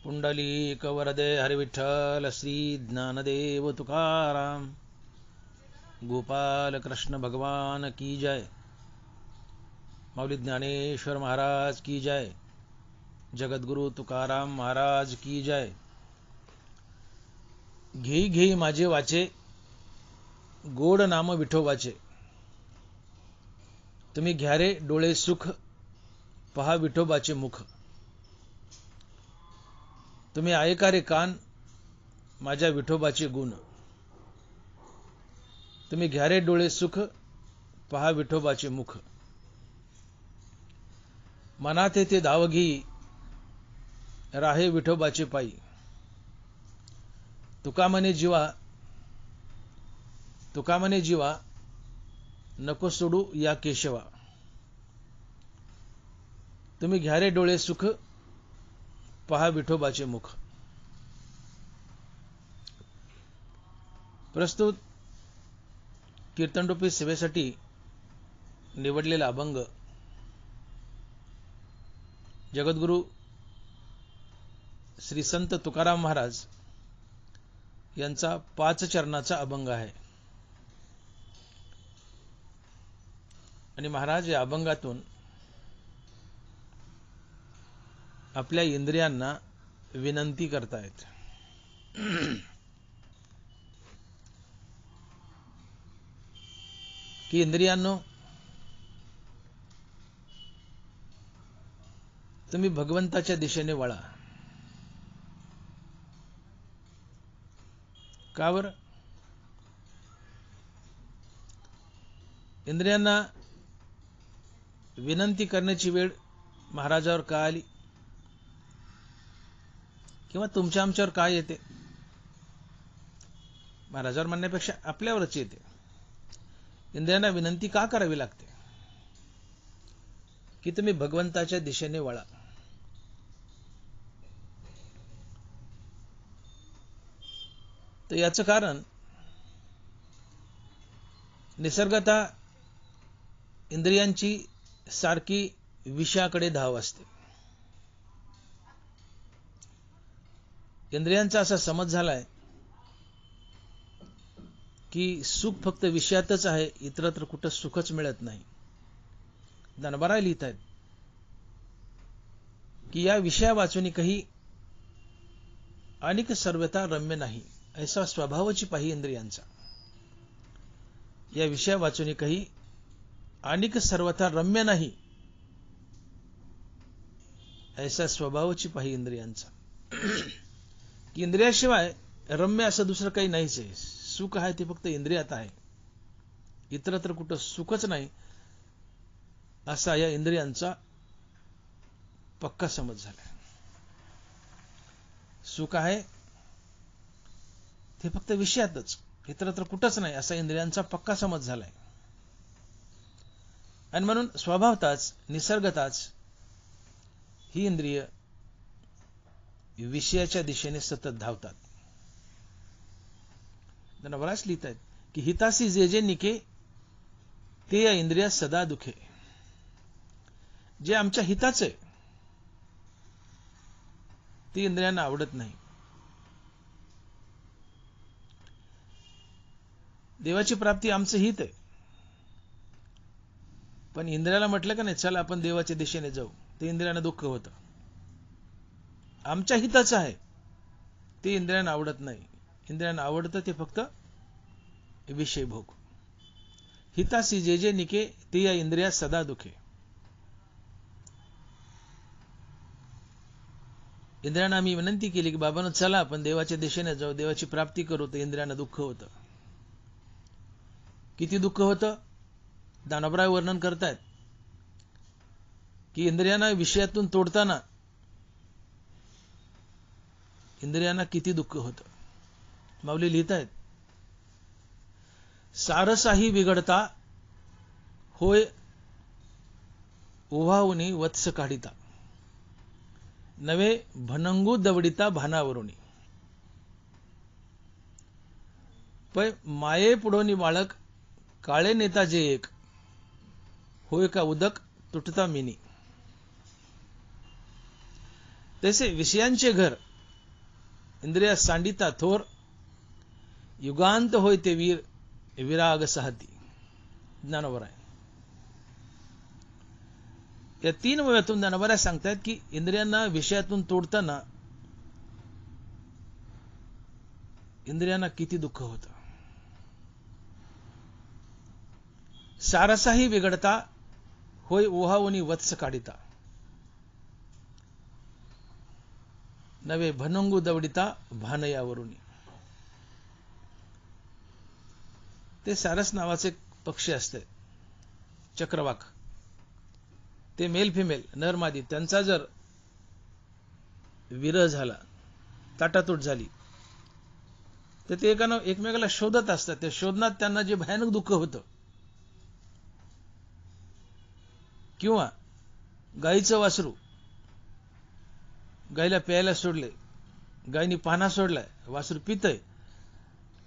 पुंडलिक वरदे हरिविठ्ठल श्री ज्ञानदेव तुकाराम गोपाल कृष्ण भगवान की जय। माऊली ज्ञानेश्वर महाराज की जय। जगद्गुरु तुकाराम महाराज की जय। घेई घेई माझे वाचे गोड नाम विठोबाचे, तुम्ही घ्या रे डोळे सुख पहा विठोबाचे मुख। तुम्ही ऐका रे कान माझ्या विठोबाचे गुण, तुम्ही घ्या रे डोळे सुख पहा विठोबाचे मुख। मनात येते दावघी राहे विठोबाचे पायी, तुका म्हणे जीवा नको सोडू या केशवा। तुम्ही घ्या रे डोळे सुख पहा विठोबाचे मुख। प्रस्तुत कीर्तनरूपी सेवेसाठी निवडलेला अभंग जगद्गुरु श्री संत तुकाराम महाराज यांचा 5 चरणाचा अभंग आहे आणि महाराज या अभंगातून आपल्या इंद्रियांना विनंती करतायत की इंद्रियांनो, तुम्ही भगवंताच्या दिशेने वळा। का बरं? इंद्रियांना विनंती करण्याची वेळ महाराजावर का आली किंवा तुमच्या आमच्यावर काय येते? महाराजावर म्हणण्यापेक्षा आपल्यावरच येते। इंद्रियांना विनंती का करावी लागते की तुम्ही भगवंताच्या दिशेने वळा। तर याचं कारण निसर्गतः इंद्रियांची सारखी विषयाकडे धाव असते। इंद्रियांचा असा समज झालाय की सुख फक्त विषयातच आहे, इतरत्र कुठं सुखच मिळत नाही। दनबारा लिहित आहेत की या विषया वाचून काही अनिक सर्वथा रम्य नाही, ऐसा स्वभावची पाही इंद्रियांचा। या विषया वाचून काही अनिक सर्वथा रम्य नाही, ऐसा स्वभावची पाही इंद्रियांचा। की इंद्रियाशिवाय रम्य असं दुसरं काही नाहीच आहे। सुख आहे ते फक्त इंद्रियात आहे, इतरत्र कुठं सुखच नाही, असा या इंद्रियांचा पक्का समज झाला। सुख आहे ते फक्त विषयातच, इतरत्र कुठंच नाही, असा इंद्रियांचा पक्का समज झालाय। आणि म्हणून स्वभावताच निसर्गताच ही इंद्रिय विषयाच्या दिशेने सतत धावतात। त्यांना बराच लिहित आहेत की हितासी जे जे निके ते या इंद्रिया सदा दुखे। जे आमच्या हिताच आहे ते इंद्रियांना आवडत नाही। देवाची प्राप्ती आमचं हित आहे, पण इंद्रियाला म्हटलं का नाही चला आपण देवाच्या दिशेने जाऊ, ते इंद्रियांना दुःख होतं। आमच्या हिताचं आहे ते इंद्रियांना आवडत नाही। इंद्रियांना आवडतं ते फक्त विषय भोग। हितासी जे जे निके ते या इंद्रिया सदा दुखे। इंद्रियांना आम्ही विनंती केली की बाबांनो चला आपण देवाच्या दिशेने जाऊ, देवाची प्राप्ती करू, तर इंद्रियांना दुःख होतं। किती दुःख होतं? दानवराय वर्णन करतायत की इंद्रियांना विषयातून तोडताना इंद्रियांना किती दुःख होतं। माऊली लिहितायत सारसाही बिघडता होय ओव्हावनी वत्स काढिता, नवे भनंगू दवडिता भानावरुणी। पै माये पुढोनी बाळक काळे नेता जे एक, होय का उदक तुटता मिनी। तसे विषयांचे घर इंद्रिया सांडिता थोर, युगांत होय ते वीर, विराग साहती. ज्ञानोबा आहे. या 3 ओव्यातून ज्ञानोबा सांगतायत की इंद्रियांना विषयातून तोडताना इंद्रियांना किती दुःख होतं. सारसाही बिघडता, होय ओहावनी वत्स काढिता. नवे भनंगू दवडिता, भान यावरुनी. ते सारस नावाचे पक्षी असते, चक्रवाक. ते मेल फिमेल नर मादी त्यांचा जर विरह झाला, ताटातूट झाली, तर ते एकमेकाला शोधत असतात. त्या शोधनात त्यांना जे भयानक दुःख होतं. किंवा गाईचं वासरू, गाईला प्यायला सोडले, गायीने पाना सोडलाय, वासरू पितय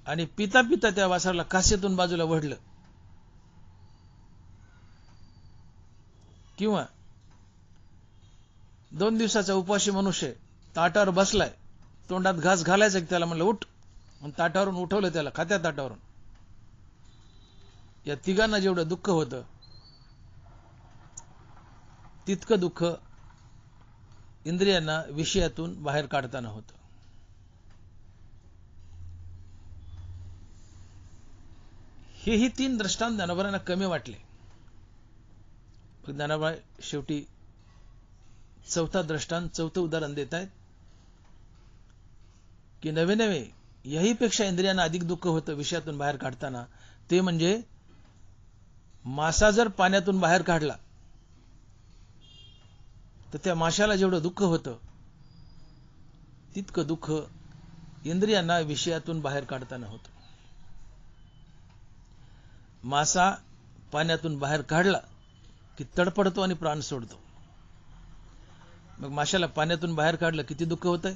आणि पिता पिता त्या वासराला कासेतून बाजूला वढलं. किंवा 2 दिवसाचा उपवासी मनुष्य ताटावर बसलाय, तोंडात घास घालायचा की त्याला म्हणलं उठ, आणि ताटावरून उठवलं त्याला खात्या ताटावरून. या तिघांना जेवढं दुःख होतं तितकं दुःख इंद्रियांना विषयातून बाहेर काढताना होतं. हेही 3 दृष्टांत ज्ञानोबांना कमी वाटले. ज्ञानोबा शेवटी 4था दृष्टांत, 4थं उदाहरण देत आहेत की नवे नवे याहीपेक्षा इंद्रियांना अधिक दुःख होतं विषयातून बाहेर काढताना. ते म्हणजे मासा जर पाण्यातून बाहेर काढला तर त्या माशाला जेवढं दुःख होतं तितकं दुःख इंद्रियांना विषयातून बाहेर काढताना होतं. मासा पाण्यातून बाहेर काढला की तडपडतो आणि प्राण सोडतो. मग माशाला पाण्यातून बाहेर काढलं किती दुःख होतंय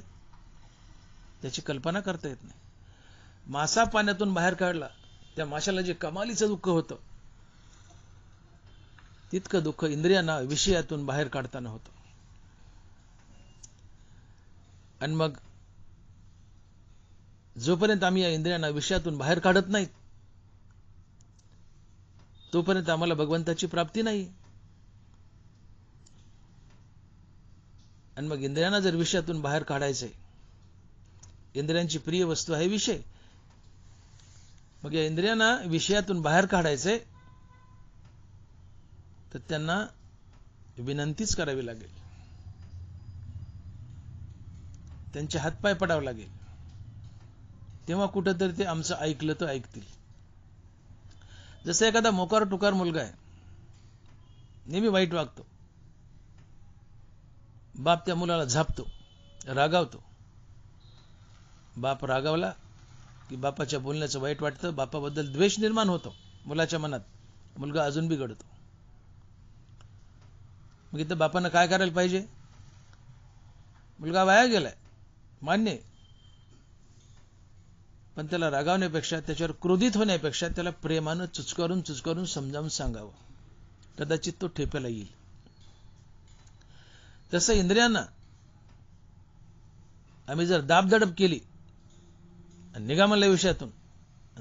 त्याची कल्पना करता येत नाही. मासा पाण्यातून बाहेर काढला, त्या माशाला जे कमालीचं दुःख होतं तितकं दुःख इंद्रियांना विषयातून बाहेर काढताना होतं. आणि मग जोपर्यंत आम्ही या इंद्रियांना विषयातून बाहेर काढत नाहीत तोपर्यंत आम्हाला भगवंताची प्राप्ती नाही. आणि मग इंद्रियांना जर विषयातून बाहेर काढायचंय, इंद्रियांची प्रिय वस्तू आहे विषय, मग या इंद्रियांना विषयातून बाहेर काढायचंय तर त्यांना विनंतीच करावी लागेल, त्यांचे हातपाय पडावे लागेल. तेव्हा कुठंतरी ते आमचं ऐकलं तर ऐकतील. जसं एखादा मोकार टुकार मुलगा आहे, नेहमी वाईट वागतो, बाप त्या मुलाला झापतो, रागावतो. बाप रागावला की बापाच्या बोलण्याचं वाईट वाटतं, बापाबद्दल द्वेष निर्माण होतो मुलाच्या मनात, मुलगा अजून बिघडतो. मग इथं बापानं काय करायला पाहिजे? मुलगा वाया गेलाय मान्य, पण त्याला रागावण्यापेक्षा, त्याच्यावर क्रोधित होण्यापेक्षा त्याला प्रेमानं चुचकारून समजावून सांगावं, कदाचित तो ठेप्याला येईल. तसं इंद्रियांना आम्ही जर दाबदडप केली, निघा म्हणल्या विषयातून,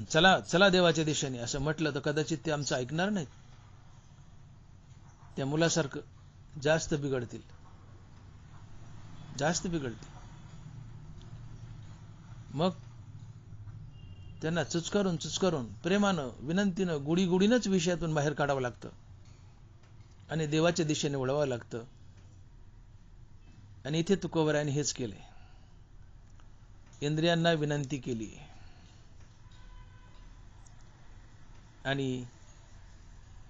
चला चला देवाच्या दिशेने असं म्हटलं तर कदाचित ते आमचं ऐकणार नाहीत. त्या मुलासारखं जास्त बिघडतील. मग त्यांना चुचकारून प्रेमानं, विनंतीनं, गुडीनंच विषयातून बाहेर काढावं लागतं आणि देवाच्या दिशेने वळवावं लागतं. आणि इथे तुकोबरायाने हेच केले, इंद्रियांना विनंती केली आणि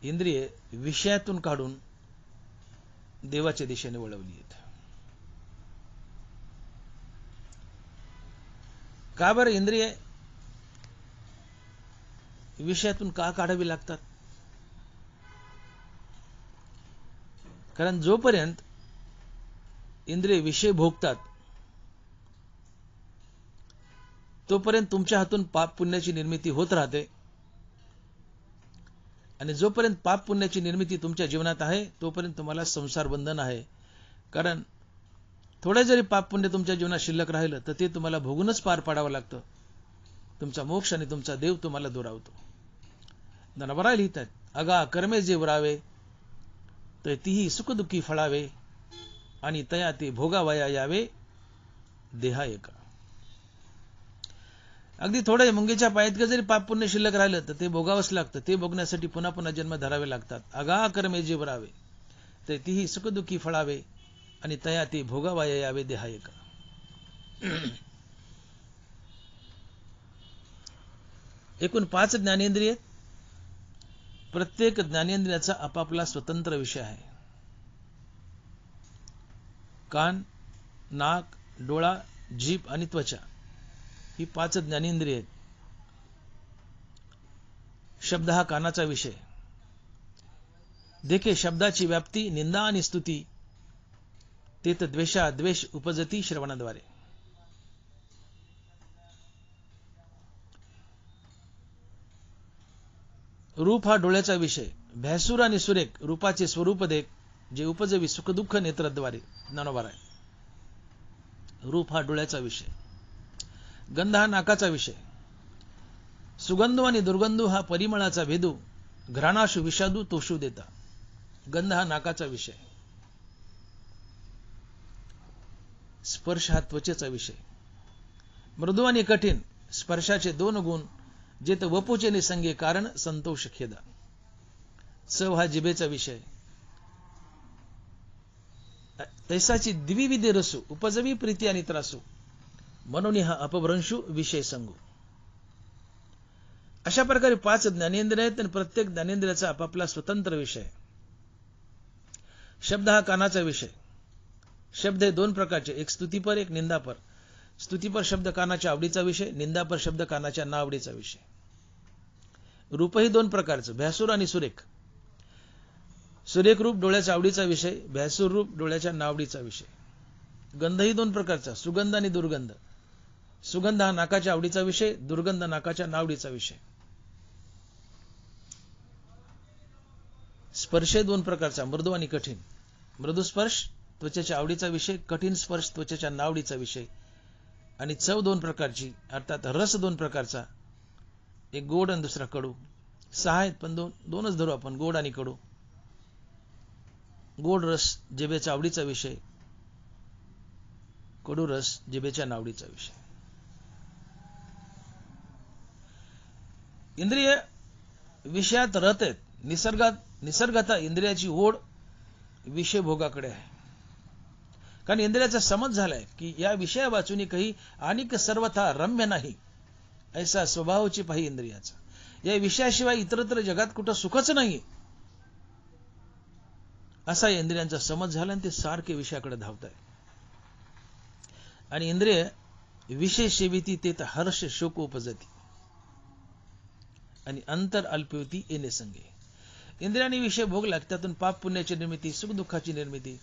इंद्रिये विषयातून काढून देवाच्या दिशेने वळवली आहेत. का बरं इंद्रिये विषयातून का काढावी लागतात? कारण जोपर्यंत इंद्रिय विषय भोगतात तोपर्यंत तुमच्या हातून पाप पुण्याची निर्मिती होत राहते. आणि जोपर्यंत पाप पुण्याची निर्मिती तुमच्या जीवनात आहे तोपर्यंत तुम्हाला संसार बंधन आहे. कारण थोडे जरी पाप पुण्य तुमच्या जीवनात शिल्लक राहिलं तर ते तुम्हाला भोगूनच पार पाडावं लागतं. तुमचा मोक्ष आणि तुमचा देव तुम्हाला दुरावतो. नवरा लिहितात, अगा कर्मे जे वरावे तर तीही सुखदुःखी फळावे आणि तया ते भोगावया यावे देहा एका. अगदी थोडे मुंगीच्या पायात जरी पाप पुण्य शिल्लक राहिलं तर ते भोगावंच लागतं. ते भोगण्यासाठी पुन्हा पुन्हा जन्म धरावे लागतात. अगा कर्मे जे वरावे तर तीही सुखदुःखी फळावे आणि तया ते भोगावया यावे देहा एका. एकूण 5 ज्ञानेंद्रिय. प्रत्येक ज्ञानेंद्रियाचा आपापला स्वतंत्र विषय आहे. कान, नाक, डोळा, जीभ आणि त्वचा ही 5 ज्ञानेंद्रिय आहेत. शब्द हा कानाचा विषय. देखे शब्दाची व्याप्ती, निंदा आणि स्तुती तेत द्वेषा द्वेष उपजती श्रवणाद्वारे. रूप हा डोळ्याचा विषय. भैसूर आणि सुरेख रूपाचे स्वरूप देख जे उपजवी सुखदुःख नेत्रद्वारे. ज्ञानोबा आहे. रूप हा डोळ्याचा विषय. गंध हा नाकाचा विषय. सुगंधो आणि दुर्गंधो हा परिमळाचा भेदू. घ्राणाशु विषादू तोषू देता. गंध हा नाकाचा विषय. स्पर्श हा त्वचेचा विषय. मृदू आणि कठीण स्पर्शाचे 2 गुण जेत वपुचे निसंगे कारण संतोष खेदा. चव हा जिभेचा विषय. तैसाची द्विविध रसू उपजवी प्रीती आणि त्रासू म्हणून हा अपभ्रंशू विषय संगू. अशा प्रकारे 5 ज्ञानेंद्रिय आहेत आणि प्रत्येक ज्ञानेंद्रियाचा आपापला स्वतंत्र विषय. शब्द हा कानाचा विषय. शब्द हे 2 प्रकारचे, एक स्तुतीपर एक निंदापर. स्तुतीपर शब्द कानाच्या आवडीचा विषय, निंदापर शब्द कानाच्या नावडीचा विषय. रूपही 2 प्रकारचं, भैसूर आणि सुरेख. सुरेख रूप डोळ्याच्या आवडीचा विषय, भैसूर रूप डोळ्याच्या नावडीचा विषय. गंधही 2 प्रकारचा, सुगंध आणि दुर्गंध. सुगंध हा नाकाच्या आवडीचा विषय, दुर्गंध नाकाच्या नावडीचा विषय. स्पर्श 2 प्रकारचा, मृदू आणि कठीण. मृदू स्पर्श त्वचेच्या आवडीचा विषय, कठीण स्पर्श त्वचेच्या नावडीचा विषय. आणि चव 2 प्रकारची, अर्थात रस 2 प्रकारचा, एक गोड आणि दुसरा कडू. 6 आहेत पण 2च धरू आपण, गोड आणि कडू. गोड रस जिभेच्या आवडीचा विषय, कडू रस जिभेच्या नावडीचा विषय. इंद्रिय विषयात रत आहेत. निसर्गता इंद्रियाची ओढ विषय भोगाकडे आहे. कारण इंद्रियाचा समज झालाय की या विषया वाचून काही अनिक सर्वथा रम्य नाही ऐसा स्वभावची पाही इंद्रियाचा. या विषयाशिवाय इतरत्र जगात कुठं सुखच नाही असा या इंद्रियांचा समज झाला आणि ते सारखे विषयाकडे धावत आहे. आणि इंद्रिय विषय सेविती ते हर्ष शोक उपजती आणि अंतर अल्पयुती येणे संगे. इंद्रियाने विषय भोगला त्यातून पाप पुण्याची निर्मिती, सुख दुःखाची निर्मिती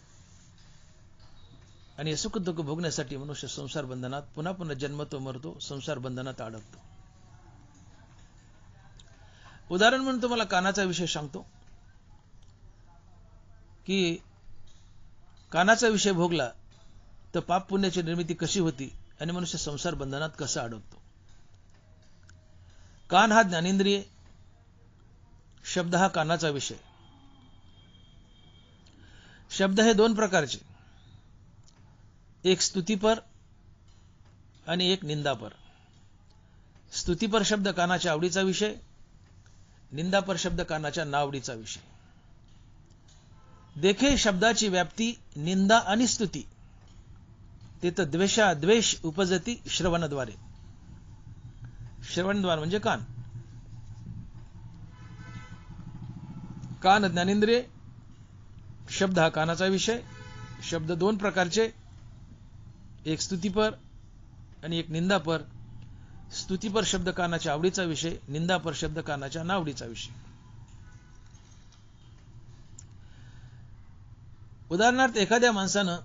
आणि सुख दुःख भोगण्यासाठी मनुष्य संसार बंधनात पुन्हा पुन्हा जन्मतो मरतो, संसार बंधनात अडकतो. उदाहरण म्हणून तुम्हाला कानाचा विषय सांगतो की कानाचा विषय भोगला तर पाप पुण्याची निर्मिती कशी होती आणि मनुष्य संसार बंधनात कसा अडकतो. कान हा ज्ञानेंद्रिय. शब्द हा कानाचा विषय. शब्द हे 2 प्रकारचे, एक स्तुतीपर आणि एक निंदापर. स्तुतीपर शब्द कानाच्या आवडीचा विषय, निंदापर शब्द कानाच्या नावडीचा विषय. देखे शब्दाची व्याप्ती, निंदा आणि स्तुती तेत द्वेषा द्वेष उपजती श्रवणाद्वारे. श्रवणद्वार म्हणजे कान. कान ज्ञानेंद्रिय. शब्द हा कानाचा विषय. शब्द 2 प्रकारचे, एक स्तुतीपर आणि एक निंदापर. स्तुतीपर शब्द कानाच्या आवडीचा विषय, निंदापर शब्द कानाच्या नावडीचा विषय. उदाहरणार्थ एखाद्या माणसानं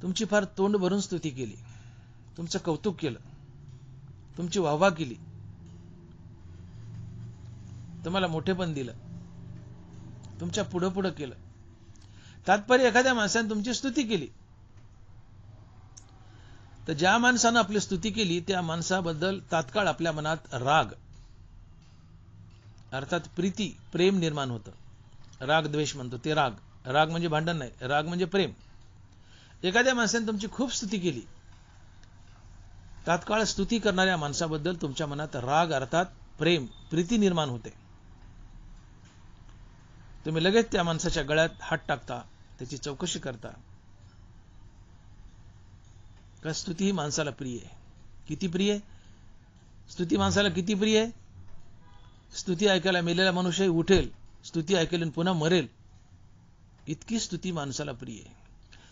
तुमची फार तोंड भरून स्तुती केली, तुमचं कौतुक केलं, तुमची वाहवा केली, तुम्हाला मोठेपण दिलं, तुमच्या पुढं पुढं केलं, तात्पर्य एखाद्या माणसाने तुमची स्तुती केली, तर ज्या माणसानं आपली स्तुती केली त्या माणसाबद्दल तात्काळ आपल्या मनात राग अर्थात प्रीती प्रेम निर्माण होतं. राग द्वेष म्हणतो ते राग. राग म्हणजे भांडण नाही, राग म्हणजे प्रेम. एखाद्या माणसाने तुमची खूप स्तुती केली, तात्काळ स्तुती करणाऱ्या माणसाबद्दल तुमच्या मनात राग अर्थात प्रेम प्रीती निर्माण होते. तुम्ही लगेच त्या माणसाच्या गळ्यात हात टाकता, त्याची चौकशी करता. का स्तुती ही माणसाला प्रिय आहे? किती प्रिय आहे स्तुती? माणसाला किती प्रिय आहे? स्तुती ऐकायला मेलेला मनुष्यही उठेल, स्तुती ऐकल्याने पुन्हा मरेल, इतकी स्तुती माणसाला प्रिय आहे.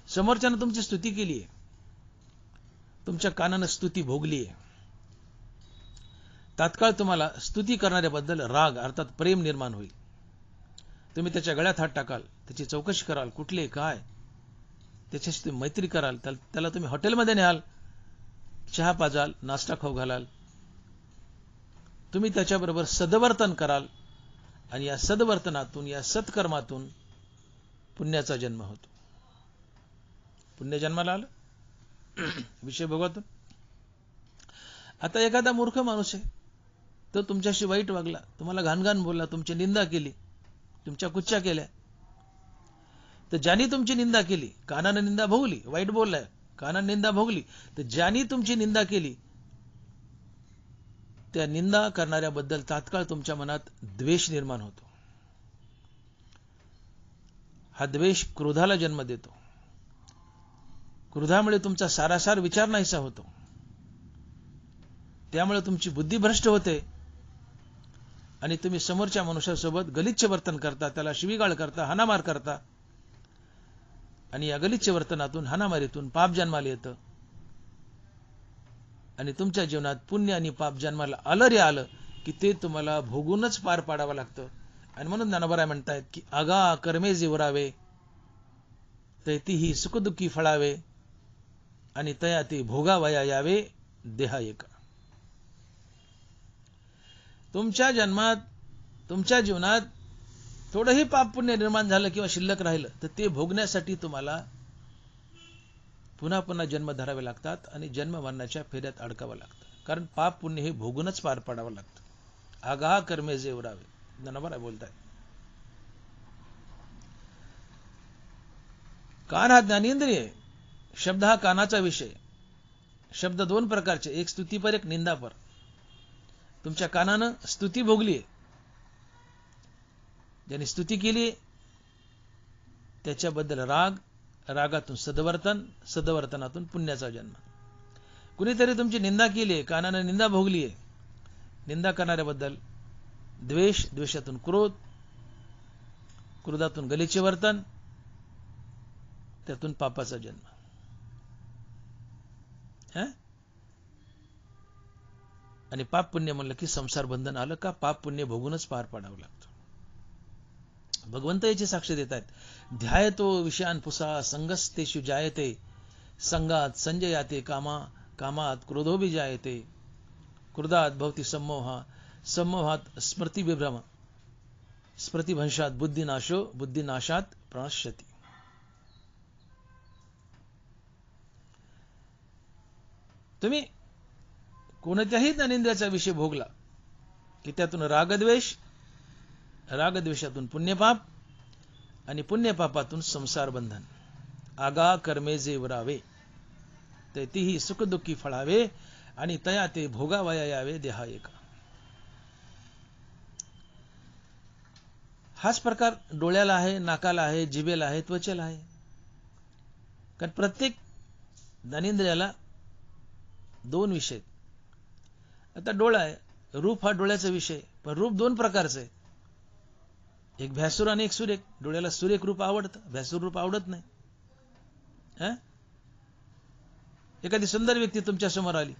समोरच्यानं तुमची स्तुती केली आहे, तुमच्या कानानं स्तुती भोगली आहे, तात्काळ तुम्हाला स्तुती करणाऱ्याबद्दल राग अर्थात प्रेम निर्माण होईल. तुम्ही त्याच्या गळ्यात हात टाकाल, त्याची चौकशी कराल, कुठले काय, त्याच्याशी तुम्ही मैत्री कराल, त्याला तुम्ही हॉटेलमध्ये न्याल, चहा पाजाल, नाश्ता खाऊ घालाल, तुम्ही त्याच्याबरोबर सदवर्तन कराल आणि या सदवर्तनातून या सत्कर्मातून पुण्याचा जन्म होतो. पुण्य जन्माला आलं विषय भोगातून. आता एखादा मूर्ख माणूस आहे, तो तुमच्याशी वाईट वागला, तुम्हाला घाणघाण बोलला, तुमची निंदा केली, तुमच्या कुच्च्या केल्या, तर ज्यांनी तुमची निंदा केली, कानानं निंदा भोगली, वाईट बोललाय, कानानं निंदा भोगली, तर ज्यांनी तुमची निंदा केली त्या निंदा करणाऱ्याबद्दल तात्काळ तुमच्या मनात द्वेष निर्माण होतो. हा द्वेष क्रोधाला जन्म देतो. क्रोधामुळे तुमचा सारासार विचार नाहीसा होतो. त्यामुळे तुमची बुद्धी भ्रष्ट होते आणि तुम्ही समोरच्या मनुष्यासोबत गलिच्छ वर्तन करता, त्याला शिवीगाळ करता, हाणामार करता आणि या गलिच्छ वर्तनातून हाणामारीतून पाप जन्माला येतं आणि तुमच्या जीवनात पुण्य आणि पाप जन्माला आलं रे आलं की ते तुम्हाला भोगूनच पार पाडावं लागतं. आणि म्हणून ज्ञानोबा म्हणतायत की आगा कर्मे जिवरावे तैतीही सुखदुःखी फळावे आणि तया ते भोगावया यावे देहा एका. तुमच्या जन्मात तुमच्या जीवनात थोडंही पाप पुण्य निर्माण झालं किंवा शिल्लक राहिलं तर ते भोगण्यासाठी तुम्हाला पुन्हा पुन्हा जन्म धरावे लागतात आणि जन्म मरणाच्या फेऱ्यात अडकावं लागतं. कारण पाप पुण्य हे भोगूनच पार पाडावं लागतं. आगा कर्मे जेवरावे ज्ञानोबा बोलतायत. कान हा ज्ञानेंद्रिय. शब्द हा कानाचा विषय. शब्द दोन प्रकारचे, एक स्तुतीपर एक निंदापर. तुमच्या कानानं स्तुती भोगली, ज्यांनी स्तुती केली त्याच्याबद्दल राग, रागातून सदवर्तन, सदवर्तनातून पुण्याचा जन्म. कुणीतरी तुमची निंदा केली, कानानं निंदा भोगली आहे, निंदा करणाऱ्याबद्दल द्वेष, द्वेषातून क्रोध, क्रोधातून गलिच्छ वर्तन, त्यातून पापाचा जन्म. आणि पाप पुण्य म्हणलं की संसार बंधन आलं का पाप पुण्य भोगूनच पार पाडावं लागतं. भगवंत याची साक्ष देत आहेत. ध्यायतो विषयान पुसा संगस्तेषु जायते संगात संजयाते कामा कामात क्रोधोबी जायते क्रोधात भवति सम्मोहा सम्मोहात स्मृती विभ्रम स्मृतिभंशात बुद्धिनाशो बुद्धिनाशात प्रणश्यति. तुम्ही कोणत्याही ज्ञानेंद्रियाचा विषय भोगला की त्यातून रागद्वेष, रागद्वेषातून पुण्यपाप आणि पुण्यपापातून संसार बंधन. आगा कर्मे जे वरावे तैतीही सुखदुःखी फळावे आणि तया ते भोगावया यावे देहा एका. हाच प्रकार डोळ्याला आहे, नाकाला आहे, जिभेला आहे, त्वचेला आहे. कारण प्रत्येक ज्ञानेंद्रियाला दोन विषय. आता डोळा आहे, रूप हा डोळ्याचा विषय, पण रूप दोन प्रकारचं आहे, एक भ्यासूर आणि एक सुरेख. डोळ्याला सुरेख रूप आवडतं, भ्यासूर रूप आवडत नाही. एखादी सुंदर व्यक्ती तुमच्या समोर आली,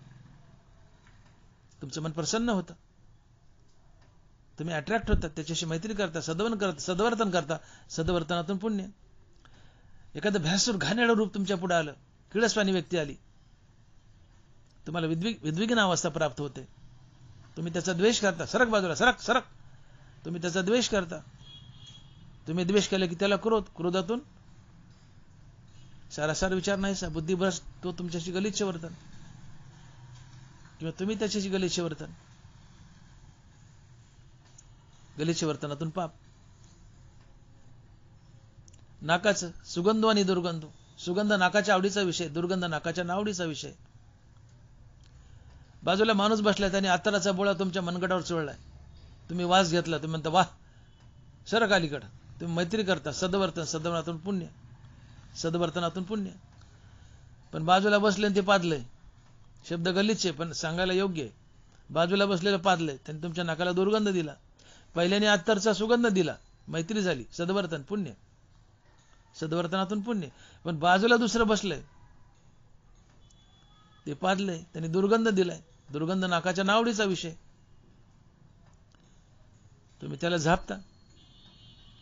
तुमचं मन प्रसन्न होतं, तुम्ही अट्रॅक्ट होतात, त्याच्याशी मैत्री करता, सदवर्तन करता, सदवर्तनातून पुण्य. एखादं भ्यासूर घाणेरडं रूप तुमच्या पुढे आलं, किळसवाणी व्यक्ती आली, तुम्हाला विद्विग्न अवस्था प्राप्त होते, तुम्ही त्याचा द्वेष करता, सरक बाजूला, सरक सरक, तुम्ही त्याचा द्वेष करता. तुम्ही द्वेष केला की त्याला क्रोध, क्रोधातून सारासार विचार नाहीसा, बुद्धिभ्रष्ट, तो तुमच्याशी गलिच्छ वर्तन किंवा तुम्ही त्याच्याशी गलिच्छ वर्तन, गलिच्छ वर्तनातून पाप. नाकाचं सुगंध आणि दुर्गंध. सुगंध नाकाच्या आवडीचा विषय, दुर्गंध नाकाच्या नावडीचा विषय. बाजूला माणूस बसलाय, त्याने अत्तराचा बोळा तुमच्या मनगटावर चोळलाय, तुम्ही वास घेतला, तुम्ही म्हणता वाह, सरक अलीकडं. तुम्ही मैत्री करता, सद्वर्तन, सद्वर्तनातून पुण्य, सद्वर्तनातून पुण्य. पण बाजूला बसले ते पादलंय, शब्द गलिच्छ पण सांगायला योग्य आहे. बाजूला बसलेलं पादलंय, त्यांनी तुमच्या नाकाला दुर्गंध दिला, पहिल्याने अत्तरचा सुगंध दिला, मैत्री झाली, सद्वर्तन, पुण्य, सद्वर्तनातून पुण्य. पण बाजूला दुसरं बसलंय, ते पादलंय, त्यांनी दुर्गंध दिलाय, दुर्गंध नाकाच्या नावडीचा विषय. तुम्ही त्याला झापता.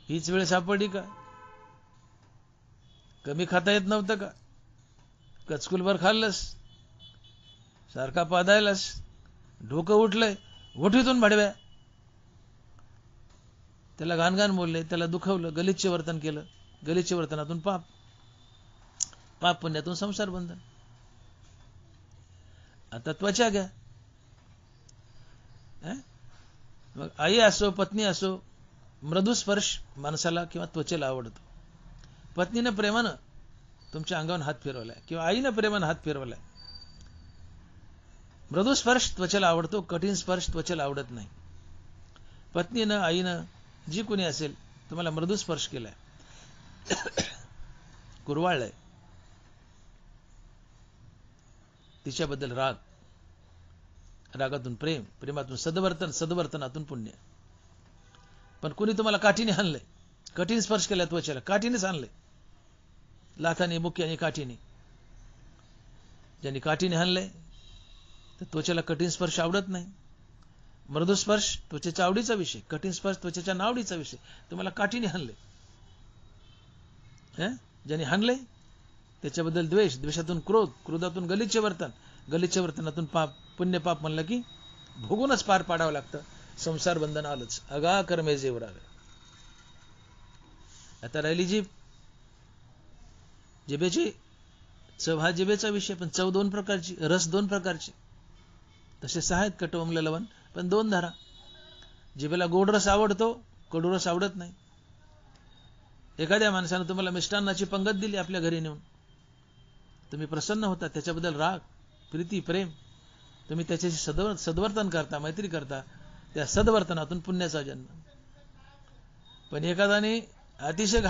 हीच वेळ सापडली का? कमी खाता येत नव्हतं का? कचकुलभर खाल्लंस, सारखा पादायलास, डोकं उठलंय, गोठीतून भाडव्या. त्याला घाणघाण बोलले, त्याला दुखवलं, गलिच्छ वर्तन केलं. गलिच्छ वर्तनातून पाप, पाप पुण्यातून संसार बंधन. आता त्वचा घ्या. मग आई असो, पत्नी असो, मृदू स्पर्श माणसाला किंवा त्वचेला आवडतो. पत्नीनं प्रेमानं तुमच्या अंगावर हात फिरवलाय किंवा आईनं प्रेमानं हात फिरवलाय. मृदू स्पर्श त्वचेला आवडतो, कठीण स्पर्श त्वचेला आवडत नाही. पत्नीनं, आईनं, जी कोणी असेल, तुम्हाला मृदू स्पर्श केलाय, कुरवाळलाय, तिच्याबद्दल राग, रागातून प्रेम, प्रेमातून सद्वर्तन, सद्वर्तनातून पुण्य. पण कुणी तुम्हाला काठीने हाणलंय, कठीण स्पर्श केला त्वचेला, काठीनेच हाणलंय, लाथाने, मुक्याने, काठीने. ज्यांनी काठीने हाणलंय तर त्वचेला कठीण स्पर्श आवडत नाही. मृदू स्पर्श त्वचेच्या आवडीचा विषय, कठीण स्पर्श त्वचेच्या नावडीचा विषय. तुम्हाला काठीने हाणले, ज्यांनी हाणले त्याच्याबद्दल द्वेष, द्वेषातून क्रोध, क्रोधातून गलिच्छ वर्तन, गलिच्छ वर्तनातून पाप. पुण्य पाप म्हणलं की भोगूनच पार पाडावं लागतं. संसार बंधन आलंच, अगा कर्मे जेवरावे. आता राहिली जीभ. जिभेची चव हा जिभेचा विषय, पण चव दोन प्रकारची, रस दोन प्रकारचे. तसे सहा आहेत, कटवंगलं, लवण, पण दोन धारा. जिभेला गोड रस आवडतो, कडू रस आवडत नाही. एखाद्या माणसानं तुम्हाला मिष्टान्नाची पंगत दिली आपल्या घरी नेऊन, तुम्ही प्रसन्न होता, त्याच्याबद्दल राग, प्रीती, प्रेम, तुम्ही त्याच्याशी सद्वर्तन करता, मैत्री करता, त्या सद्वर्तनातून पुण्याचा जन्म. पण एखाद्याने अतिशय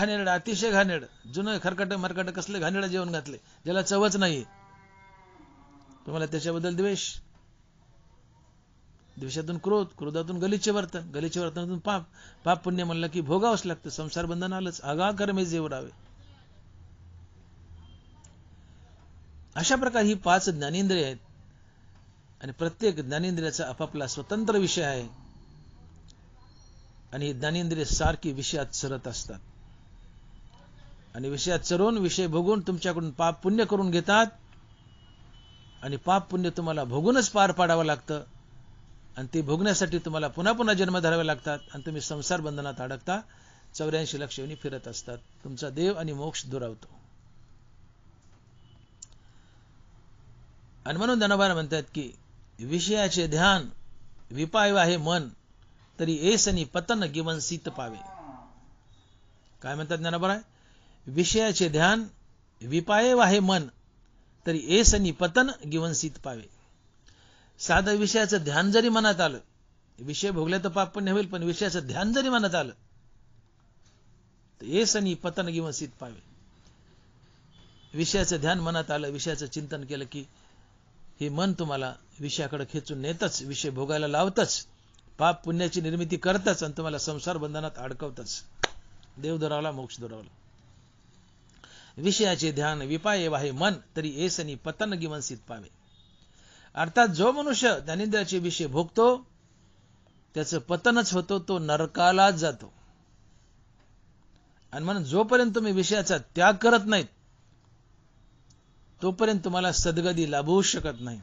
घाणेरड, जुनं खरकट मरकट कसले घाणेरडं जेवण घातले, ज्याला चवच नाही, तुम्हाला त्याच्याबद्दल द्वेष, द्वेषातून क्रोध, क्रोधातून गलिच्छ वर्तन, गलिच्छ वर्तनातून पाप. पाप पुण्य म्हणलं की भोगावंच लागतं. संसार बंधन आलंच, आगा कर्मे जेवरावे. अशा प्रकारे ही 5 ज्ञानेंद्रिय आहेत आणि प्रत्येक ज्ञानेंद्रियाचा आपापला स्वतंत्र विषय आहे. आणि ही ज्ञानेंद्रिय सारखी विषयात चरत असतात आणि विषयात चरून, विषय भोगून तुमच्याकडून पाप पुण्य करून घेतात आणि पाप पुण्य तुम्हाला भोगूनच पार पाडावं लागतं. आणि ते भोगण्यासाठी तुम्हाला पुन्हा पुन्हा जन्म धरावे लागतात आणि तुम्ही संसार बंधनात अडकता, 84 लाख योनी फिरत असतात. तुमचा देव आणि मोक्ष दुरावतो. आणि म्हणून ज्ञानोबा म्हणतात की विषयाचे ध्यान विपाय आहे मन, तरी ऐसनी पतन गिवन सीत पावे. काय म्हणतात ज्ञानोबा? विषयाचे ध्यान विपाय आहे मन, तरी ऐसनी पतन गिवन सीत पावे. साधं विषयाचं ध्यान जरी मनात आलं, विषय भोगले तर पाप पुण्य होईल, पण विषयाचं ध्यान जरी मनात आलं तर ऐसनी पतन गिवन सीत पावे. विषयाचं ध्यान मनात आलं, विषयाचं चिंतन केलं की हे मन तुम्हाला विषयाकडे खेचून नेतच, विषय भोगायला लावतच, पाप पुण्याची निर्मिती करतच आणि तुम्हाला संसार बंधनात अडकवतच. देव दुरावला, मोक्ष दुरावला. विषयाचे ध्यान विपाये वाहे मन, तरी ऐसनी पतन गिवन सीत पावे. अर्थात जो मनुष्य ज्ञानेंद्रियाचे विषय भोगतो त्याचं पतनच होतो, तो नरकालाच जातो. आणि म्हणून जोपर्यंत तुम्ही विषयाचा त्याग करत नाहीत तोपर्यंत तुम्हाला सद्गती लाभू शकत नाही.